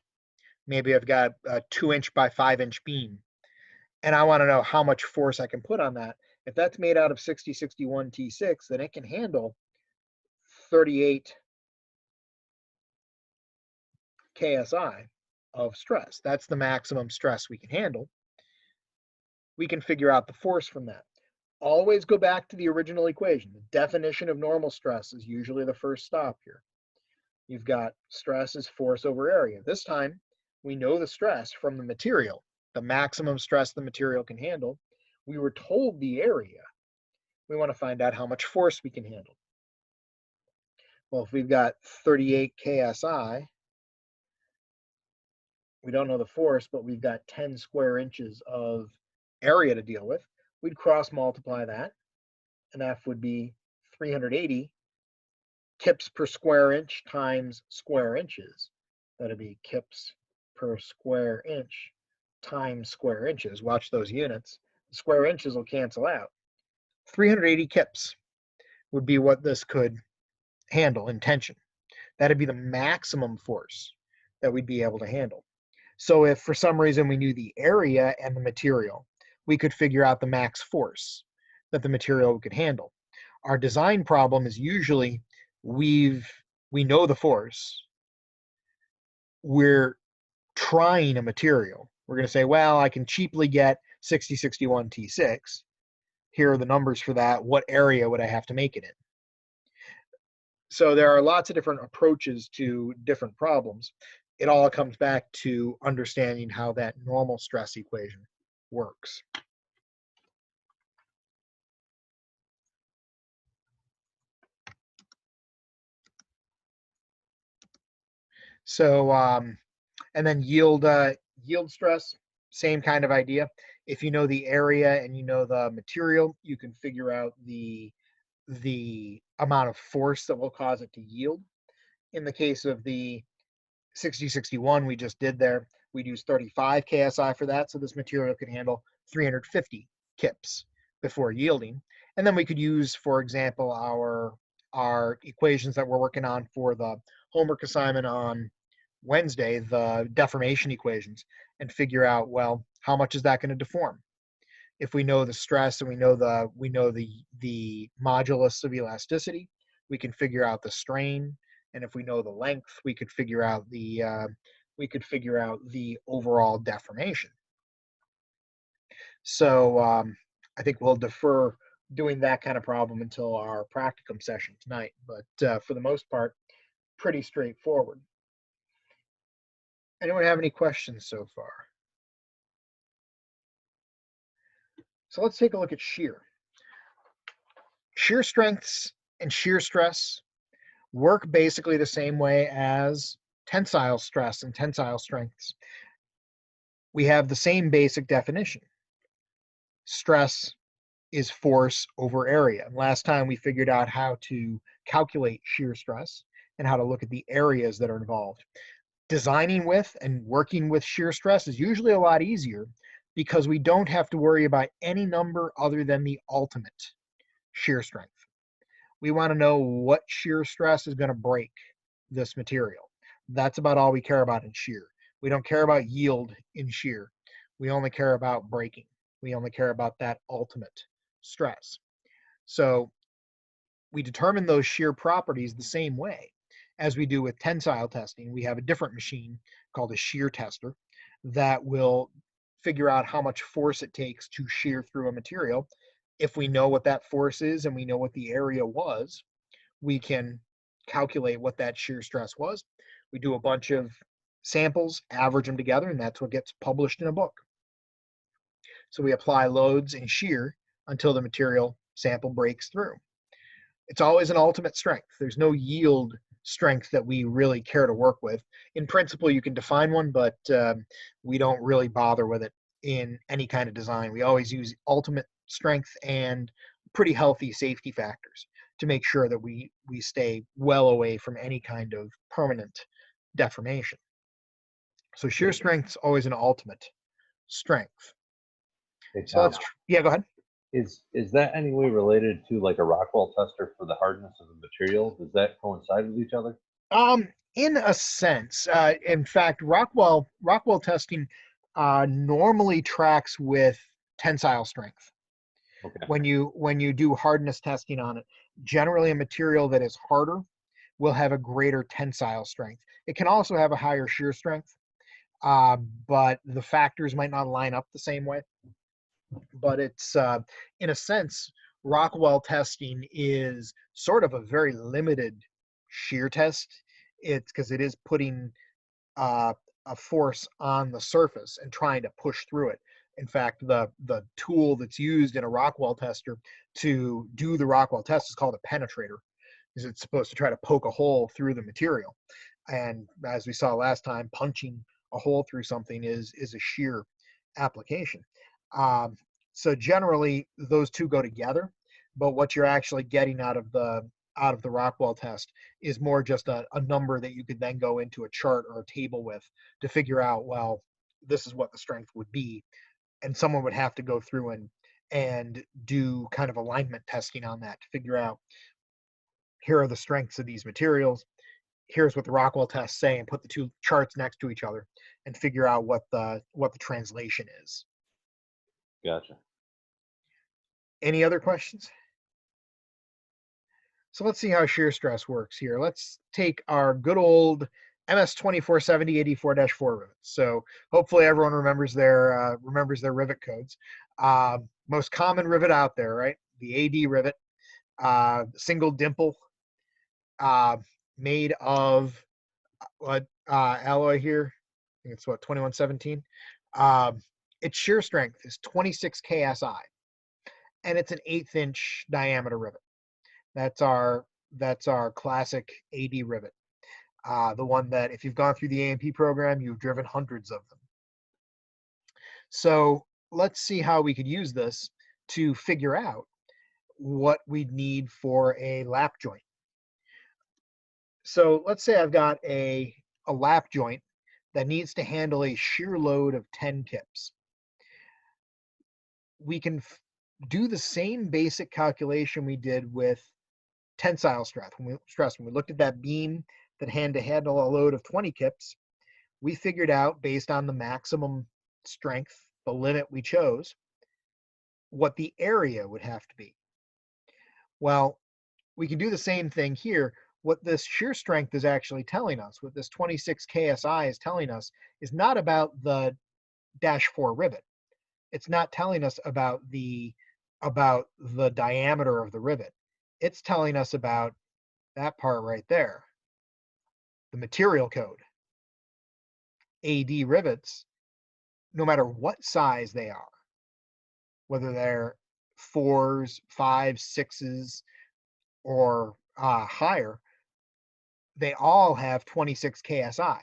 maybe I've got a 2-inch by 5-inch beam, and I want to know how much force I can put on that. If that's made out of 6061 T6, then it can handle 38 KSI of stress. That's the maximum stress we can handle. We can figure out the force from that. Always go back to the original equation. The definition of normal stress is usually the first stop here. You've got stress is force over area. This time, we know the stress from the material, the maximum stress the material can handle. We were told the area. We want to find out how much force we can handle. Well, if we've got 38 KSI, we don't know the force, but we've got 10 square inches of area to deal with. We'd cross multiply that, and F would be 380 kips per square inch times square inches. That'd be kips per square inch times square inches. Watch those units. The square inches will cancel out. 380 kips would be what this could handle in tension. That'd be the maximum force that we'd be able to handle. So if for some reason we knew the area and the material, we could figure out the max force that the material could handle. Our design problem is usually we know the force. We're trying a material. We're going to say, well, I can cheaply get 6061 T6. Here are the numbers for that. What area would I have to make it in? So there are lots of different approaches to different problems. It all comes back to understanding how that normal stress equation works. So, and then yield stress, same kind of idea. If you know the area and you know the material, you can figure out the amount of force that will cause it to yield. In the case of the 6061 we just did there, we'd use 35 KSI for that, so this material could handle 350 kips before yielding. And then we could use, for example, our equations that we're working on for the homework assignment on Wednesday, the deformation equations, and figure out, well, how much is that going to deform? If we know the stress and we know the modulus of elasticity, we can figure out the strain. And if we know the length, we could figure out the overall deformation. So I think we'll defer doing that kind of problem until our practicum session tonight. But for the most part, pretty straightforward. Anyone have any questions so far? So let's take a look at shear. Shear strengths and shear stress work basically the same way as tensile stress and tensile strengths. We have the same basic definition. Stress is force over area. And last time we figured out how to calculate shear stress and how to look at the areas that are involved. Designing with and working with shear stress is usually a lot easier because we don't have to worry about any number other than the ultimate shear strength. We want to know what shear stress is going to break this material. That's about all we care about in shear. We don't care about yield in shear. We only care about breaking. We only care about that ultimate stress. So we determine those shear properties the same way as we do with tensile testing. We have a different machine called a shear tester that will figure out how much force it takes to shear through a material. If we know what that force is and we know what the area was, we can calculate what that shear stress was. We do a bunch of samples, average them together, and that's what gets published in a book. So we apply loads and shear until the material sample breaks through. It's always an ultimate strength. There's no yield strength that we really care to work with. In principle, you can define one, but we don't really bother with it in any kind of design. We always use ultimate strength and pretty healthy safety factors to make sure that we stay well away from any kind of permanent deformation. So shear strength is always an ultimate strength. Hey, So let's, yeah, go ahead. Is that any way related to like a Rockwell tester for the hardness of the material? Does that coincide with each other? In a sense. In fact, Rockwell testing normally tracks with tensile strength. Okay. When you do hardness testing on it, generally a material that is harder will have a greater tensile strength. It can also have a higher shear strength, but the factors might not line up the same way. But it's in a sense, Rockwell testing is sort of a very limited shear test. It's because it is putting uh, a force on the surface and trying to push through it. In fact, the tool that's used in a Rockwell tester to do the Rockwell test is called a penetrator, because it's supposed to try to poke a hole through the material. And as we saw last time, punching a hole through something is a shear application. Um, so generally, those two go together. But what you're actually getting out of the Rockwell test is more just a number that you could then go into a chart or a table with to figure out, well, this is what the strength would be. And someone would have to go through and do kind of alignment testing on that to figure out, here are the strengths of these materials. Here's what the Rockwell tests say, and put the two charts next to each other and figure out what the translation is. Gotcha. Any other questions? So let's see how shear stress works here. Let's take our good old MS-2470 84-4 rivets. So hopefully everyone remembers their rivet codes. Most common rivet out there, right? The AD rivet, single dimple, made of what alloy here? I think it's what, 2117. Its shear strength is 26 ksi, and it's an 1/8 inch diameter rivet. That's our classic AD rivet. The one that, if you've gone through the A&P program, you've driven hundreds of them. So let's see how we could use this to figure out what we'd need for a lap joint. So let's say I've got a lap joint that needs to handle a shear load of 10 kips. We can do the same basic calculation we did with tensile stress. When we looked at that beam that had to handle a load of 20 kips, we figured out, based on the maximum strength, the limit we chose, what the area would have to be. Well, we can do the same thing here. What this shear strength is actually telling us, what this 26 KSI is telling us, is not about the -4 rivet. It's not telling us about the diameter of the rivet. It's telling us about that part right there, the material code. AD rivets, no matter what size they are, whether they're 4s, 5s, 6s, or higher, they all have 26 KSI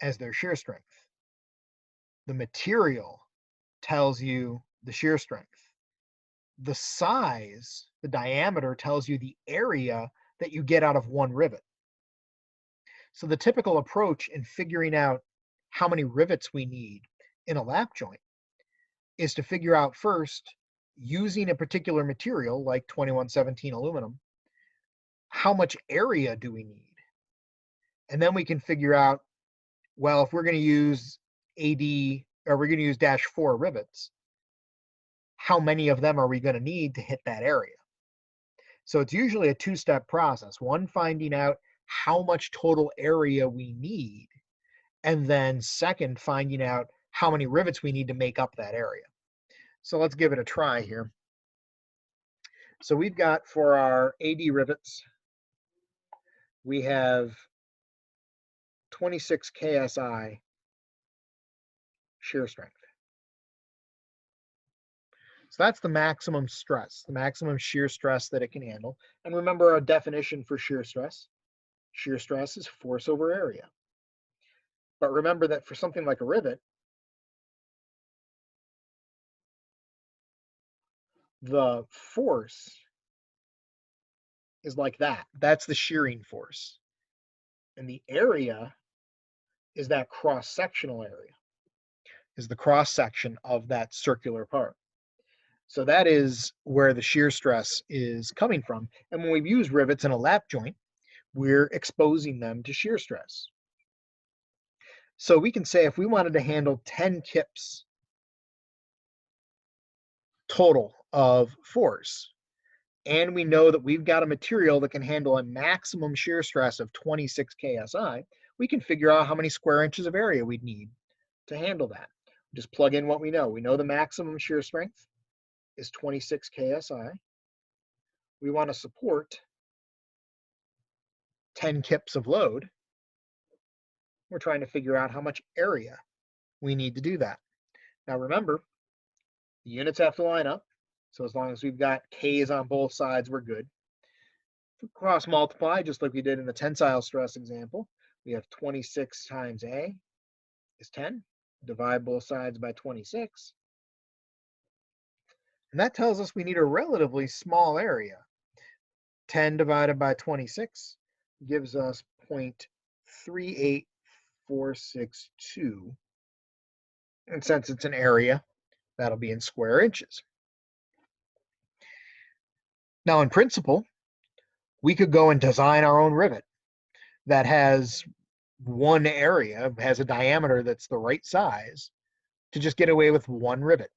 as their shear strength. The material tells you the shear strength. The size, the diameter, tells you the area that you get out of one rivet. So the typical approach in figuring out how many rivets we need in a lap joint is to figure out first, using a particular material like 2117 aluminum, how much area do we need? And then we can figure out, well, if we're going to use AD, or we're going to use -4 rivets, how many of them are we going to need to hit that area? So it's usually a two-step process. One, finding out how much total area we need, and then second, finding out how many rivets we need to make up that area. So let's give it a try here. So we've got, for our AD rivets, we have 26 KSI shear strength. So that's the maximum stress, the maximum shear stress that it can handle. And remember our definition for shear stress. Shear stress is force over area. But remember that for something like a rivet, the force is like that. That's the shearing force. And the area is that cross-sectional area, is the cross-section of that circular part. So that is where the shear stress is coming from. And when we use rivets in a lap joint, we're exposing them to shear stress. So we can say, if we wanted to handle 10 kips total of force, and we know that we've got a material that can handle a maximum shear stress of 26 KSI, we can figure out how many square inches of area we'd need to handle that. Just plug in what we know. We know the maximum shear strength is 26 KSI. We want to support 10 kips of load. We're trying to figure out how much area we need to do that. Now remember, the units have to line up. So as long as we've got K's on both sides, we're good. If we cross multiply, just like we did in the tensile stress example, we have 26 times A is 10. Divide both sides by 26. And that tells us we need a relatively small area. 10 divided by 26 gives us 0.38462. And since it's an area, that'll be in square inches. Now, in principle, we could go and design our own rivet that has one area, has a diameter that's the right size to just get away with one rivet.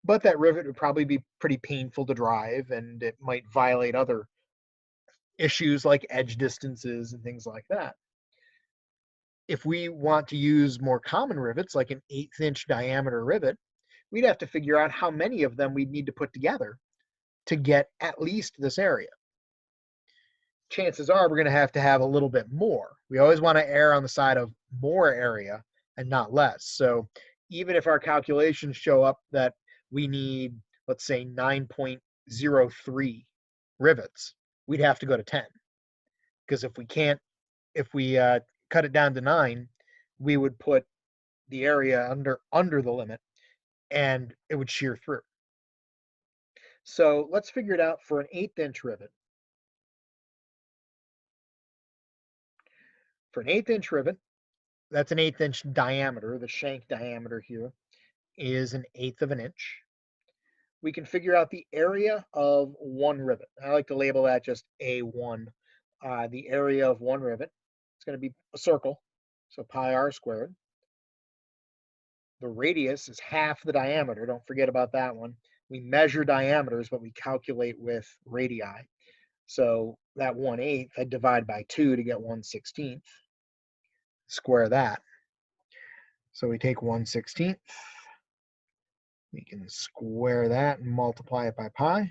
But that rivet would probably be pretty painful to drive, and it might violate other issues like edge distances and things like that. If we want to use more common rivets, like an 1/8 inch diameter rivet, we'd have to figure out how many of them we'd need to put together to get at least this area. Chances are we're going to have a little bit more. We always want to err on the side of more area and not less. So even if our calculations show up that we need, let's say, 9.03 rivets, we'd have to go to 10. Because if we cut it down to 9, we would put the area under the limit, and it would shear through. So let's figure it out for an 1/8 inch rivet. For an 1/8 inch rivet, that's an 1/8 inch diameter. The shank diameter here is 1/8 of an inch. We can figure out the area of one rivet. I like to label that just A1. The area of one rivet, it's going to be a circle, so pi r squared. The radius is half the diameter. Don't forget about that one. We measure diameters, but we calculate with radii. So that 1/8, I divide by 2 to get 1/16. Square that. So we take 1/16. We can square that and multiply it by pi.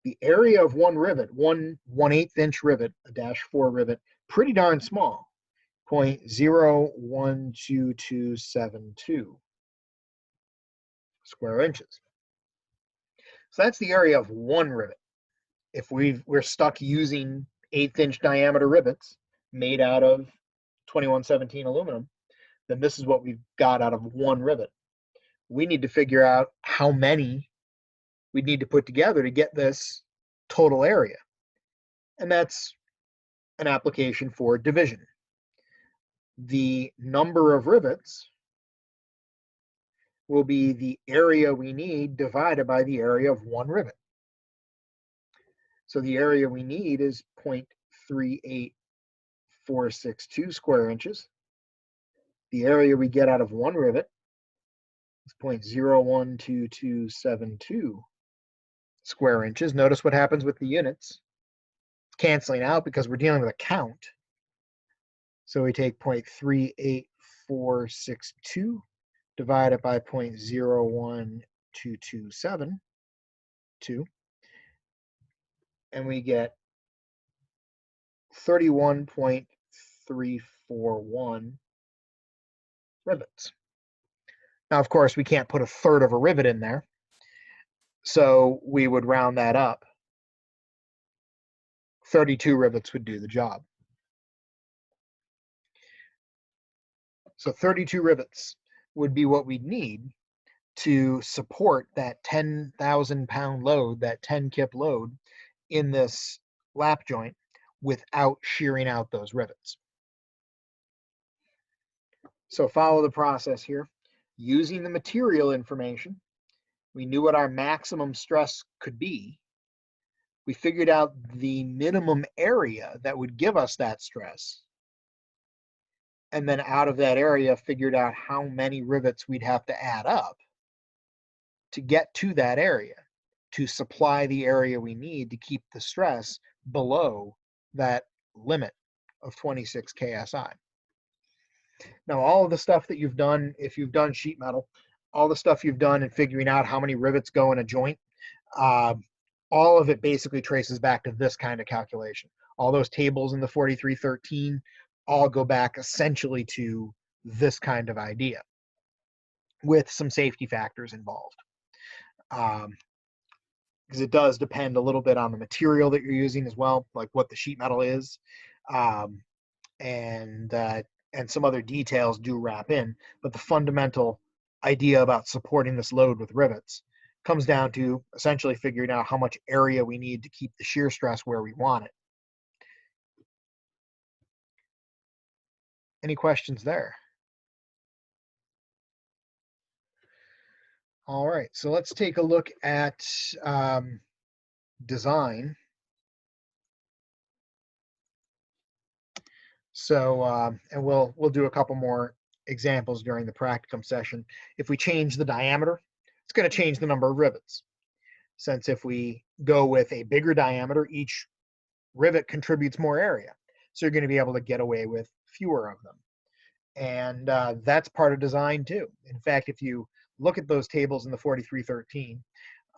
The area of one rivet, one 1/8 inch rivet, a -4 rivet, pretty darn small, 0.012272 square inches. So that's the area of one rivet. If we're stuck using 1/8 inch diameter rivets made out of 2117 aluminum, then this is what we've got out of one rivet. We need to figure out how many we'd need to put together to get this total area. And that's an application for division. The number of rivets will be the area we need divided by the area of one rivet. So the area we need is 0.38462 square inches. The area we get out of one rivet is 0.012272 square inches. Notice what happens with the units. It's canceling out because we're dealing with a count. So we take 0.38462 divided by 0.01227, and we get 31.341 rivets. Now, of course, we can't put 1/3 of a rivet in there, so we would round that up. 32 rivets would do the job. So 32 rivets would be what we'd need to support that 10,000 pound load, that 10 kip load in this lap joint without shearing out those rivets. So follow the process here. Using the material information, we knew what our maximum stress could be. We figured out the minimum area that would give us that stress. And then out of that area, figured out how many rivets we'd have to add up to get to that area, to supply the area we need to keep the stress below that limit of 26 KSI. Now, all of the stuff that you've done, if you've done sheet metal, all the stuff you've done in figuring out how many rivets go in a joint, uh, all of it basically traces back to this kind of calculation. All those tables in the 4313 all go back essentially to this kind of idea with some safety factors involved. Because it does depend a little bit on the material that you're using as well, like what the sheet metal is, um, and some other details do wrap in. But the fundamental idea about supporting this load with rivets comes down to essentially figuring out how much area we need to keep the shear stress where we want it. Any questions there? All right, so let's take a look at design. So, and we'll do a couple more examples during the practicum session. If we change the diameter, it's going to change the number of rivets. Since if we go with a bigger diameter, each rivet contributes more area. So you're going to be able to get away with fewer of them. And that's part of design too. In fact, if you look at those tables in the 4313,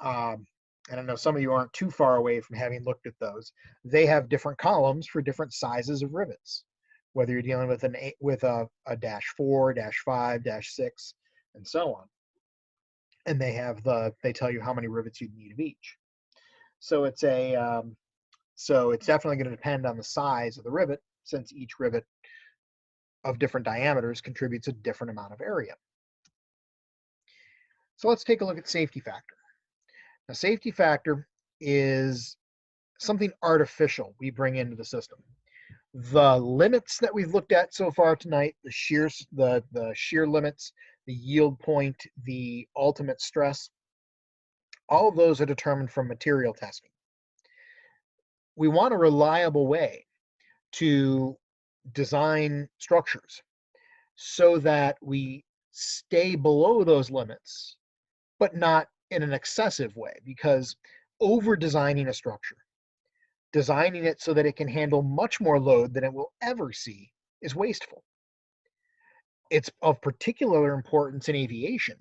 and I know some of you aren't too far away from having looked at those, they have different columns for different sizes of rivets, whether you're dealing with a -4, -5, -6, and so on. And they tell you how many rivets you need of each. So it's definitely going to depend on the size of the rivet, since each rivet of different diameters contributes a different amount of area. So let's take a look at safety factor. Now, safety factor is something artificial we bring into the system. The limits that we've looked at so far tonight, the shear limits, the yield point, the ultimate stress, all of those are determined from material testing. We want a reliable way to design structures so that we stay below those limits, but not in an excessive way, because over designing a structure, designing it so that it can handle much more load than it will ever see, is wasteful. It's of particular importance in aviation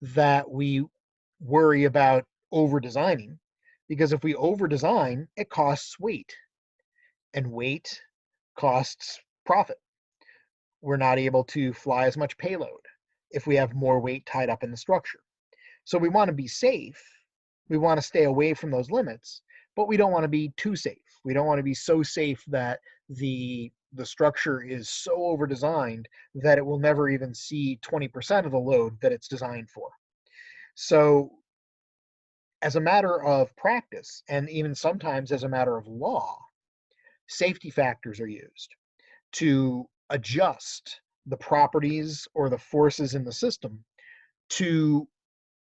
that we worry about over designing, because if we over design, it costs weight, and weight costs profit. We're not able to fly as much payload if we have more weight tied up in the structure. So we want to be safe. We want to stay away from those limits, but we don't want to be too safe. We don't want to be so safe that the structure is so over designed that it will never even see 20% of the load that it's designed for. So as a matter of practice, and even sometimes as a matter of law, safety factors are used to adjust the properties or the forces in the system to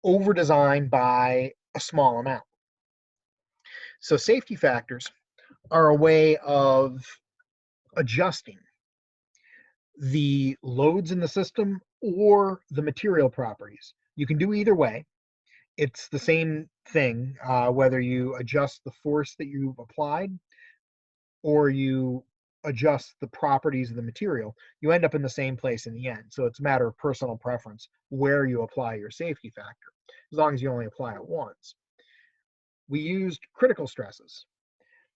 over design by a small amount. So safety factors are a way of adjusting the loads in the system or the material properties. You can do either way. It's the same thing, whether you adjust the force that you've applied or you adjust the properties of the material, you end up in the same place in the end. So it's a matter of personal preference where you apply your safety factor, as long as you only apply it once. We used critical stresses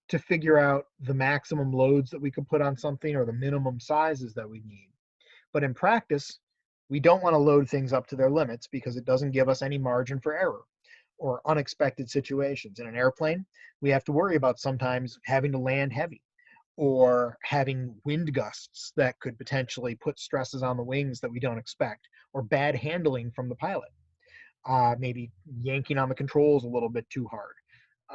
to figure out the maximum loads that we could put on something or the minimum sizes that we need. But in practice, we don't want to load things up to their limits because it doesn't give us any margin for error or unexpected situations. In an airplane, we have to worry about sometimes having to land heavy or having wind gusts that could potentially put stresses on the wings that we don't expect, or bad handling from the pilot. Maybe yanking on the controls a little bit too hard.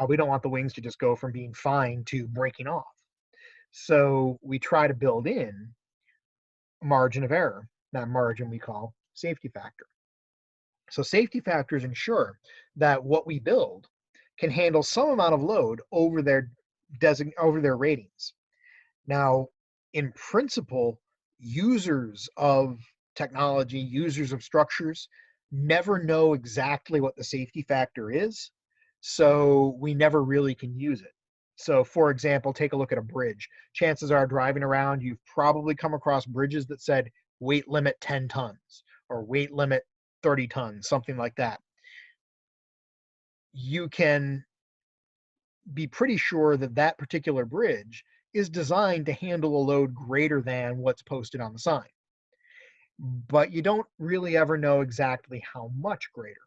We don't want the wings to just go from being fine to breaking off. So we try to build in a margin of error. That margin we call safety factor. So safety factors ensure that what we build can handle some amount of load over their ratings. Now, in principle, users of technology, users of structures, never know exactly what the safety factor is, so we never really can use it. So, for example, take a look at a bridge. Chances are, driving around, you've probably come across bridges that said weight limit 10 tons or weight limit 30 tons, something like that. You can be pretty sure that that particular bridge is designed to handle a load greater than what's posted on the sign. But you don't really ever know exactly how much greater.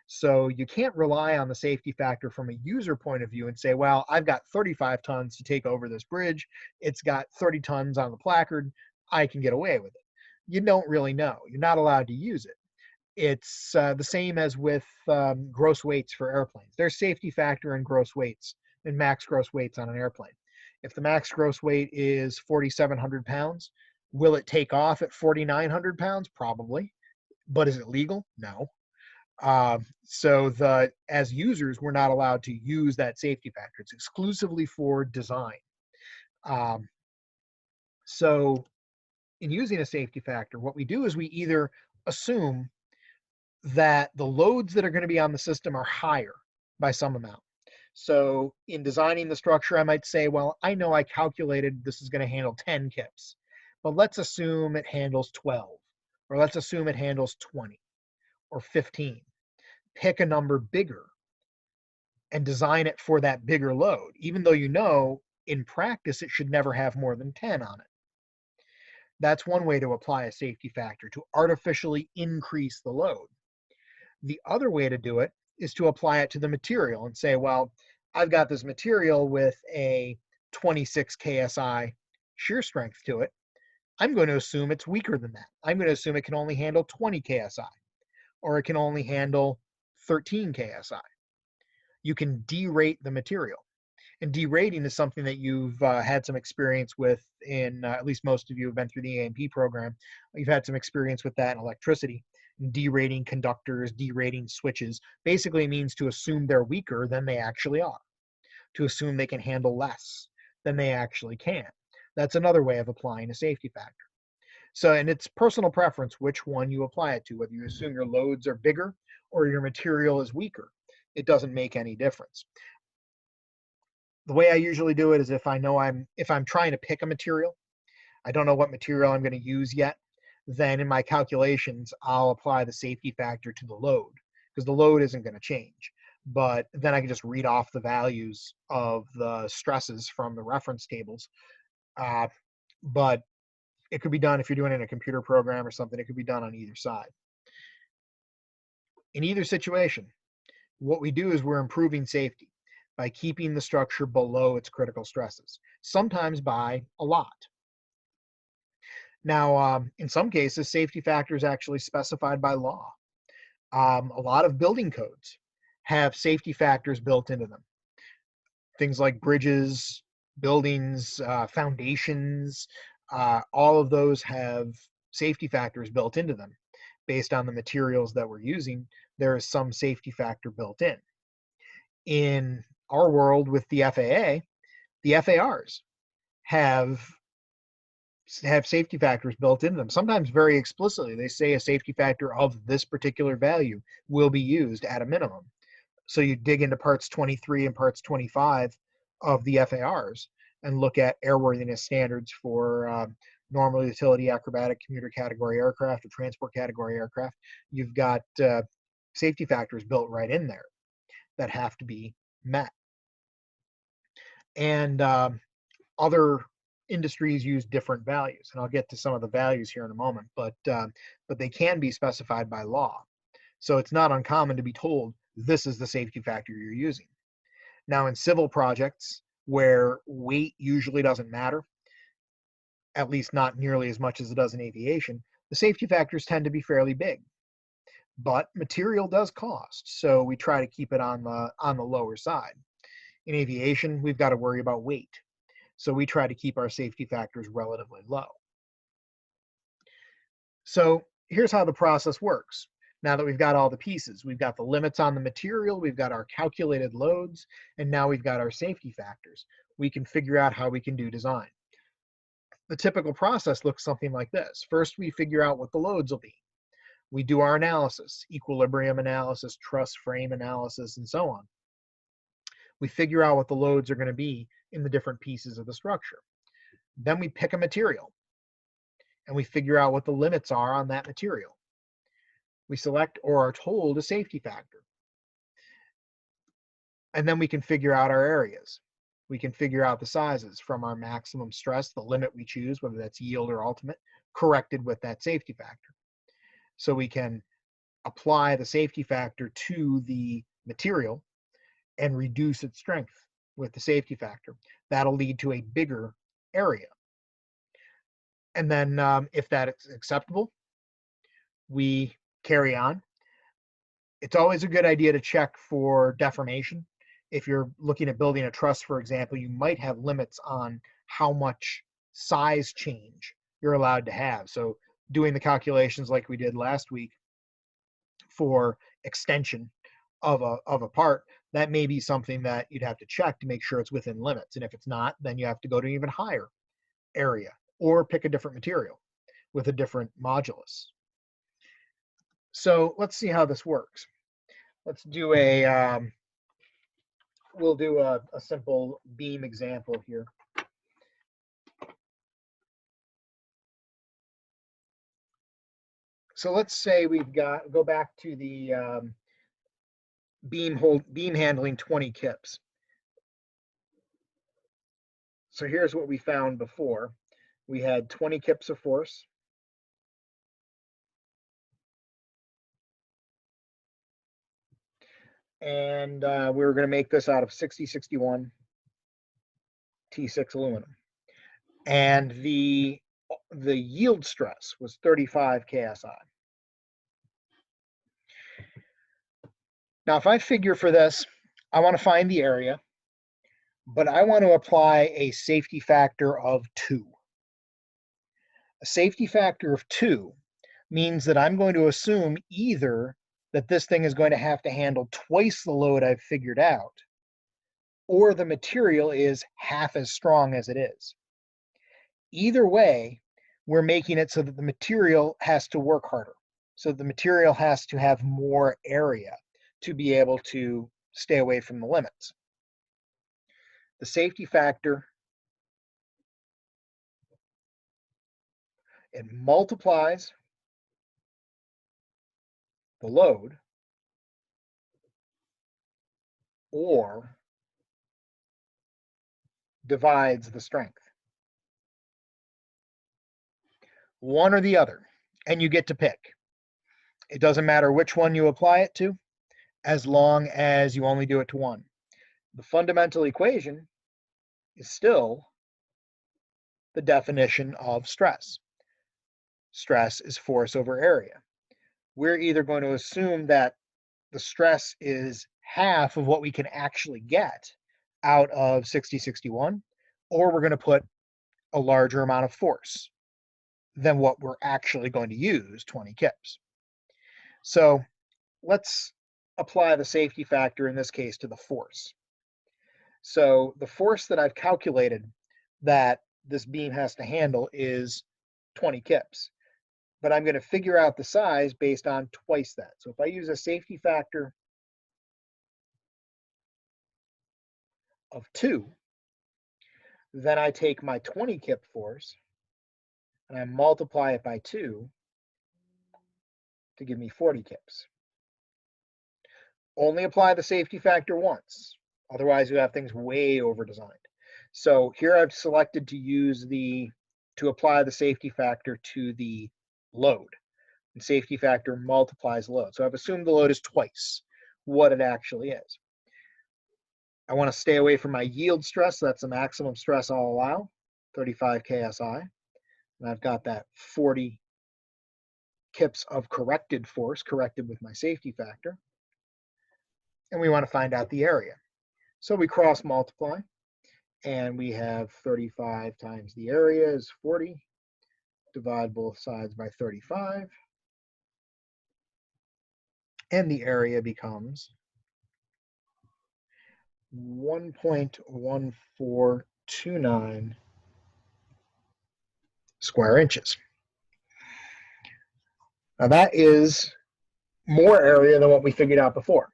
So you can't rely on the safety factor from a user point of view and say, well, I've got 35 tons to take over this bridge. It's got 30 tons on the placard. I can get away with it. You don't really know. You're not allowed to use it. It's the same as with gross weights for airplanes. There's safety factor in gross weights and max gross weights on an airplane. If the max gross weight is 4,700 pounds, will it take off at 4,900 pounds? Probably. But is it legal? No. So as users, we're not allowed to use that safety factor. It's exclusively for design. Um, so in using a safety factor, what we do is we either assume that the loads that are going to be on the system are higher by some amount. So in designing the structure, I might say, well, I know I calculated this is going to handle 10 kips, but let's assume it handles 12, or let's assume it handles 20 or 15. Pick a number bigger and design it for that bigger load, even though you know in practice it should never have more than 10 on it. That's one way to apply a safety factor, to artificially increase the load. The other way to do it is to apply it to the material and say, well, I've got this material with a 26 KSI shear strength to it. I'm going to assume it's weaker than that. I'm going to assume it can only handle 20 KSI, or it can only handle 13 KSI. You can derate the material. And derating is something that you've had some experience with in, at least most of you have been through the A&P program. You've had some experience with that in electricity. Derating conductors, derating switches, basically means to assume they're weaker than they actually are, to assume they can handle less than they actually can. That's another way of applying a safety factor. So, and it's personal preference which one you apply it to, whether you assume your loads are bigger or your material is weaker. It doesn't make any difference. The way I usually do it is if I'm trying to pick a material, I don't know what material I'm going to use yet, then in my calculations, I'll apply the safety factor to the load, because the load isn't going to change. But then I can just read off the values of the stresses from the reference tables. But it could be done if you're doing it in a computer program or something. It could be done on either side. In either situation, what we do is we're improving safety by keeping the structure below its critical stresses, sometimes by a lot. Now, in some cases, safety factors actually specified by law. A lot of building codes have safety factors built into them. Things like bridges, buildings, foundations, all of those have safety factors built into them. Based on the materials that we're using, there is some safety factor built in. In our world with the FAA, the FARs have safety factors built into them, sometimes very explicitly. They say a safety factor of this particular value will be used at a minimum. So you dig into parts 23 and parts 25 of the FARs and look at airworthiness standards for normal utility, acrobatic, commuter category aircraft, or transport category aircraft. You've got safety factors built right in there that have to be met. And other industries use different values, and I'll get to some of the values here in a moment, but they can be specified by law. So it's not uncommon to be told this is the safety factor you're using. Now, in civil projects where weight usually doesn't matter, at least not nearly as much as it does in aviation, the safety factors tend to be fairly big. But material does cost, so we try to keep it on the lower side. In aviation, we've got to worry about weight, so we try to keep our safety factors relatively low. So here's how the process works. Now that we've got all the pieces, we've got the limits on the material, we've got our calculated loads, and now we've got our safety factors. We can figure out how we can do design. The typical process looks something like this. First, we figure out what the loads will be. We do our analysis, equilibrium analysis, truss frame analysis, and so on. We figure out what the loads are going to be in the different pieces of the structure. Then we pick a material, and we figure out what the limits are on that material. We select or are told a safety factor. And then we can figure out our areas. We can figure out the sizes from our maximum stress, the limit we choose, whether that's yield or ultimate, corrected with that safety factor. So we can apply the safety factor to the material and reduce its strength with the safety factor. That'll lead to a bigger area. And then if that is acceptable, we carry on. It's always a good idea to check for deformation. If you're looking at building a truss, for example, you might have limits on how much size change you're allowed to have. So doing the calculations like we did last week for extension of a part, that may be something that you'd have to check to make sure it's within limits. And if it's not, then you have to go to an even higher area or pick a different material with a different modulus. So let's see how this works. Let's do we'll do a simple beam example here. So let's say go back to the beam handling 20 kips. So here's what we found before. We had 20 kips of force. And we were going to make this out of 6061 T6 aluminum. And the yield stress was 35 KSI. Now, if I figure for this, I want to find the area, but I want to apply a safety factor of 2. A safety factor of 2 means that I'm going to assume either that this thing is going to have to handle twice the load I've figured out, or the material is half as strong as it is. Either way, we're making it so that the material has to work harder. So the material has to have more area to be able to stay away from the limits. The safety factor, it multiplies the load or divides the strength. One or the other, and you get to pick. It doesn't matter which one you apply it to, as long as you only do it to one. The fundamental equation is still the definition of stress. Stress is force over area. We're either going to assume that the stress is half of what we can actually get out of 6061, or we're going to put a larger amount of force than what we're actually going to use, 20 kips. So let's apply the safety factor, in this case, to the force. So the force that I've calculated that this beam has to handle is 20 kips. But I'm going to figure out the size based on twice that. So if I use a safety factor of 2, then I take my 20 kip force and I multiply it by 2 to give me 40 kips. Only apply the safety factor once. Otherwise, you have things way over designed. So here I've selected to apply the safety factor to the load. And safety factor multiplies load. So I've assumed the load is twice what it actually is. I want to stay away from my yield stress. So that's the maximum stress I'll allow, 35 KSI. And I've got that 40 kips of corrected force, corrected with my safety factor. And we want to find out the area. So we cross multiply, and we have 35 times the area is 40. Divide both sides by 35. And the area becomes 1.1429 square inches. Now that is more area than what we figured out before.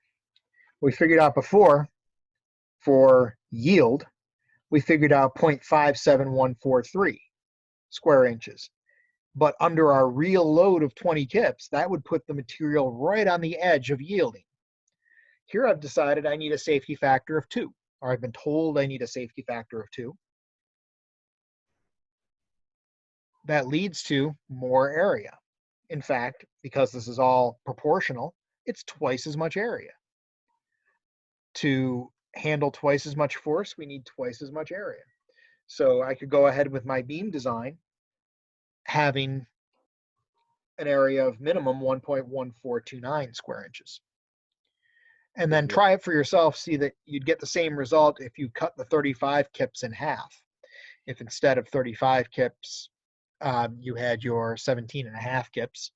We figured out before for yield, we figured out 0.57143 square inches. But under our real load of 20 kips, that would put the material right on the edge of yielding. Here I've decided I need a safety factor of 2, or I've been told I need a safety factor of 2. That leads to more area. In fact, because this is all proportional, it's twice as much area. To handle twice as much force, we need twice as much area. So I could go ahead with my beam design, having an area of minimum 1.1429 square inches. And then try it for yourself, see that you'd get the same result if you cut the 35 kips in half. If instead of 35 kips, you had your 17.5 kips,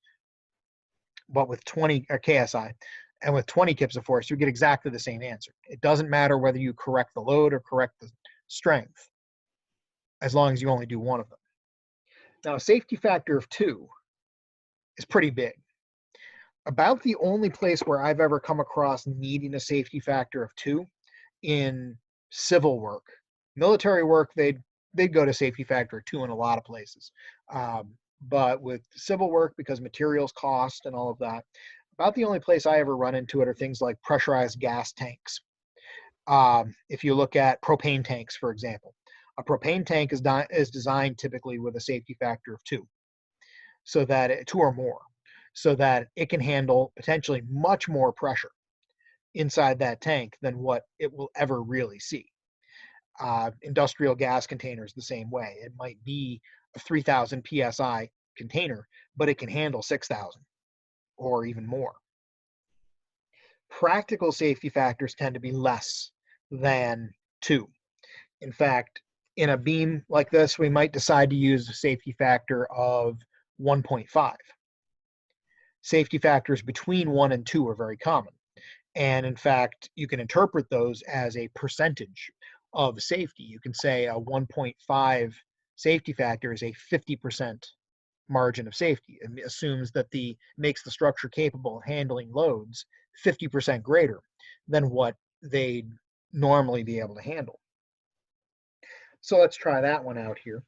but with 20 or KSI, and with 20 kips of force, you get exactly the same answer. It doesn't matter whether you correct the load or correct the strength, as long as you only do one of them. Now, a safety factor of 2 is pretty big. About the only place where I've ever come across needing a safety factor of 2 in civil work. Military work, they'd go to safety factor of 2 in a lot of places. But with civil work, because materials cost and all of that, about the only place I ever run into it are things like pressurized gas tanks. If you look at propane tanks, for example, a propane tank is designed typically with a safety factor of 2, so that 2 or more, so that it can handle potentially much more pressure inside that tank than what it will ever really see. Industrial gas containers the same way. It might be a 3,000 psi container, but it can handle 6,000 or even more. Practical safety factors tend to be less than 2. In fact, in a beam like this, we might decide to use a safety factor of 1.5. Safety factors between 1 and 2 are very common. And in fact, you can interpret those as a percentage of safety. You can say a 1.5 safety factor is a 50% margin of safety. It assumes that makes the structure capable of handling loads 50% greater than what they'd normally be able to handle. So let's try that one out here.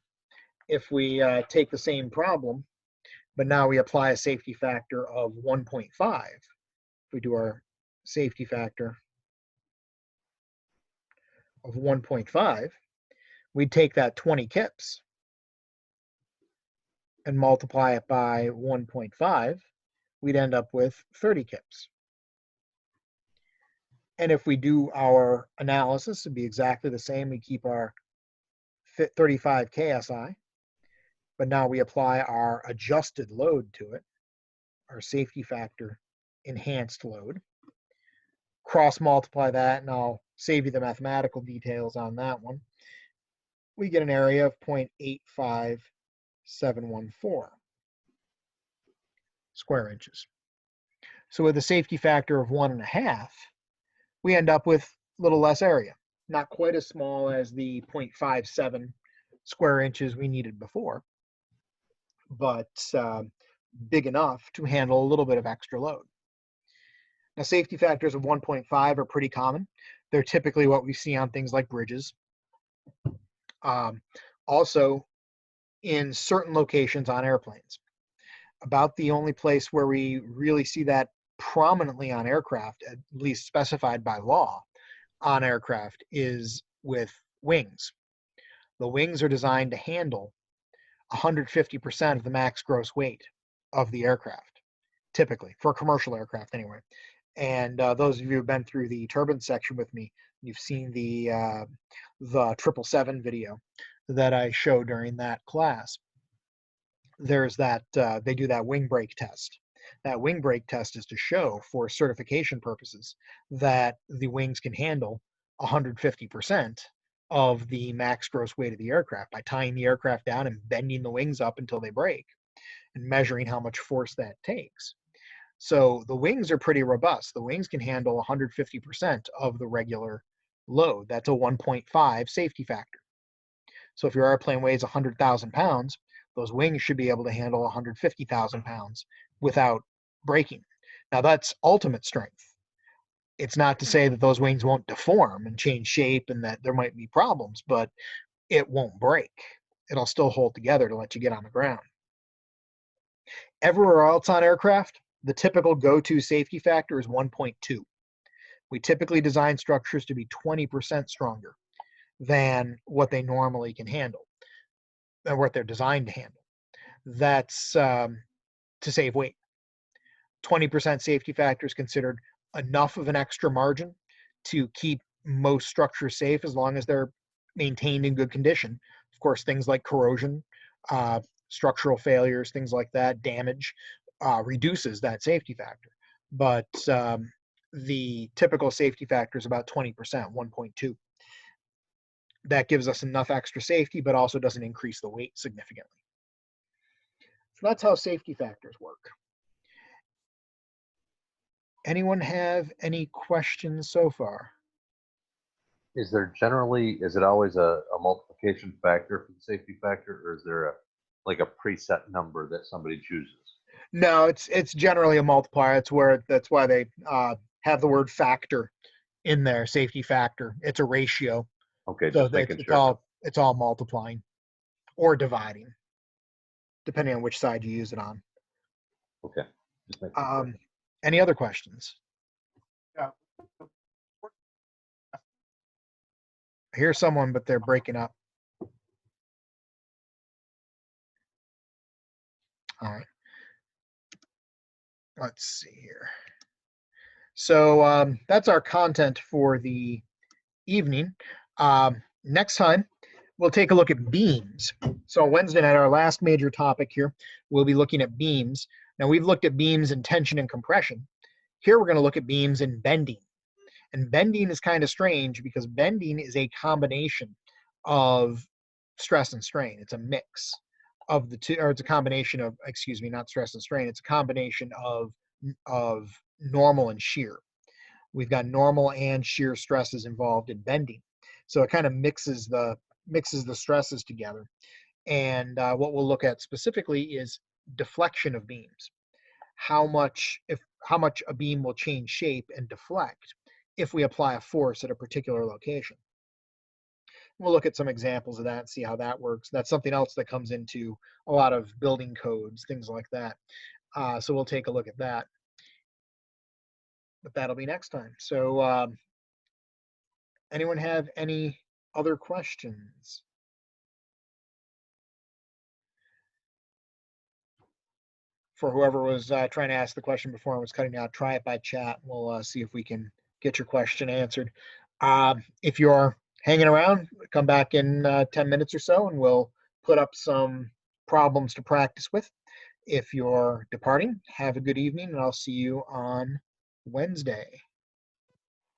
If we take the same problem, but now we apply a safety factor of 1.5, if we do our safety factor of 1.5, we'd take that 20 kips and multiply it by 1.5, we'd end up with 30 kips. And if we do our analysis, it'd be exactly the same. We keep our 35 KSI, but now we apply our adjusted load to it, our safety factor enhanced load. Cross multiply that, and I'll save you the mathematical details on that one. We get an area of 0.85714 square inches. So with a safety factor of 1.5, we end up with a little less area. Not quite as small as the 0.57 square inches we needed before, but big enough to handle a little bit of extra load. Now, safety factors of 1.5 are pretty common. They're typically what we see on things like bridges. Also, in certain locations on airplanes. About the only place where we really see that prominently on aircraft, at least specified by law on aircraft, is with wings. The wings are designed to handle 150% of the max gross weight of the aircraft, typically, for a commercial aircraft anyway. And those of you who've been through the turbine section with me, you've seen the 777 video that I showed during that class. There's that, they do that wing brake test. That wing brake test is to show, for certification purposes, that the wings can handle 150% of the max gross weight of the aircraft by tying the aircraft down and bending the wings up until they break and measuring how much force that takes. So the wings are pretty robust. The wings can handle 150% of the regular load. That's a 1.5 safety factor. So if your airplane weighs 100,000 pounds, those wings should be able to handle 150,000 pounds without breaking. Now that's ultimate strength. It's not to say that those wings won't deform and change shape and that there might be problems, but it won't break. It'll still hold together to let you get on the ground. Everywhere else on aircraft, the typical go-to safety factor is 1.2. We typically design structures to be 20% stronger than what they normally can handle, or what they're designed to handle. That's to save weight. 20% safety factor is considered enough of an extra margin to keep most structures safe as long as they're maintained in good condition. Of course, things like corrosion, structural failures, things like that, damage, reduces that safety factor. But the typical safety factor is about 20%, 1.2. That gives us enough extra safety, but also doesn't increase the weight significantly. So that's how safety factors work. Anyone have any questions so far? Is it always a multiplication factor for the safety factor, or is there like a preset number that somebody chooses? No, it's generally a multiplier. That's why they have the word factor in there, safety factor. It's a ratio. Okay, So just making sure. it's all multiplying or dividing, depending on which side you use it on. Okay, just making sure. Any other questions? Yeah. I hear someone, but they're breaking up. All right. Let's see here. So that's our content for the evening. Next time, we'll take a look at beams. So Wednesday night, our last major topic here, we'll be looking at beams. Now we've looked at beams in tension and compression. Here we're going to look at beams in bending. And bending is kind of strange because bending is a combination of stress and strain. It's a mix of the two, or it's a combination of, excuse me, not stress and strain. It's a combination of normal and shear. We've got normal and shear stresses involved in bending. So it kind of mixes the stresses together. And what we'll look at specifically is deflection of beams. How much a beam will change shape and deflect if we apply a force at a particular location. We'll look at some examples of that and see how that works. That's something else that comes into a lot of building codes, things like that. So we'll take a look at that. But that'll be next time. So anyone have any other questions? For whoever was trying to ask the question before and was cutting out, try it by chat. We'll see if we can get your question answered. If you're hanging around, come back in 10 minutes or so and we'll put up some problems to practice with. If you're departing, have a good evening and I'll see you on Wednesday.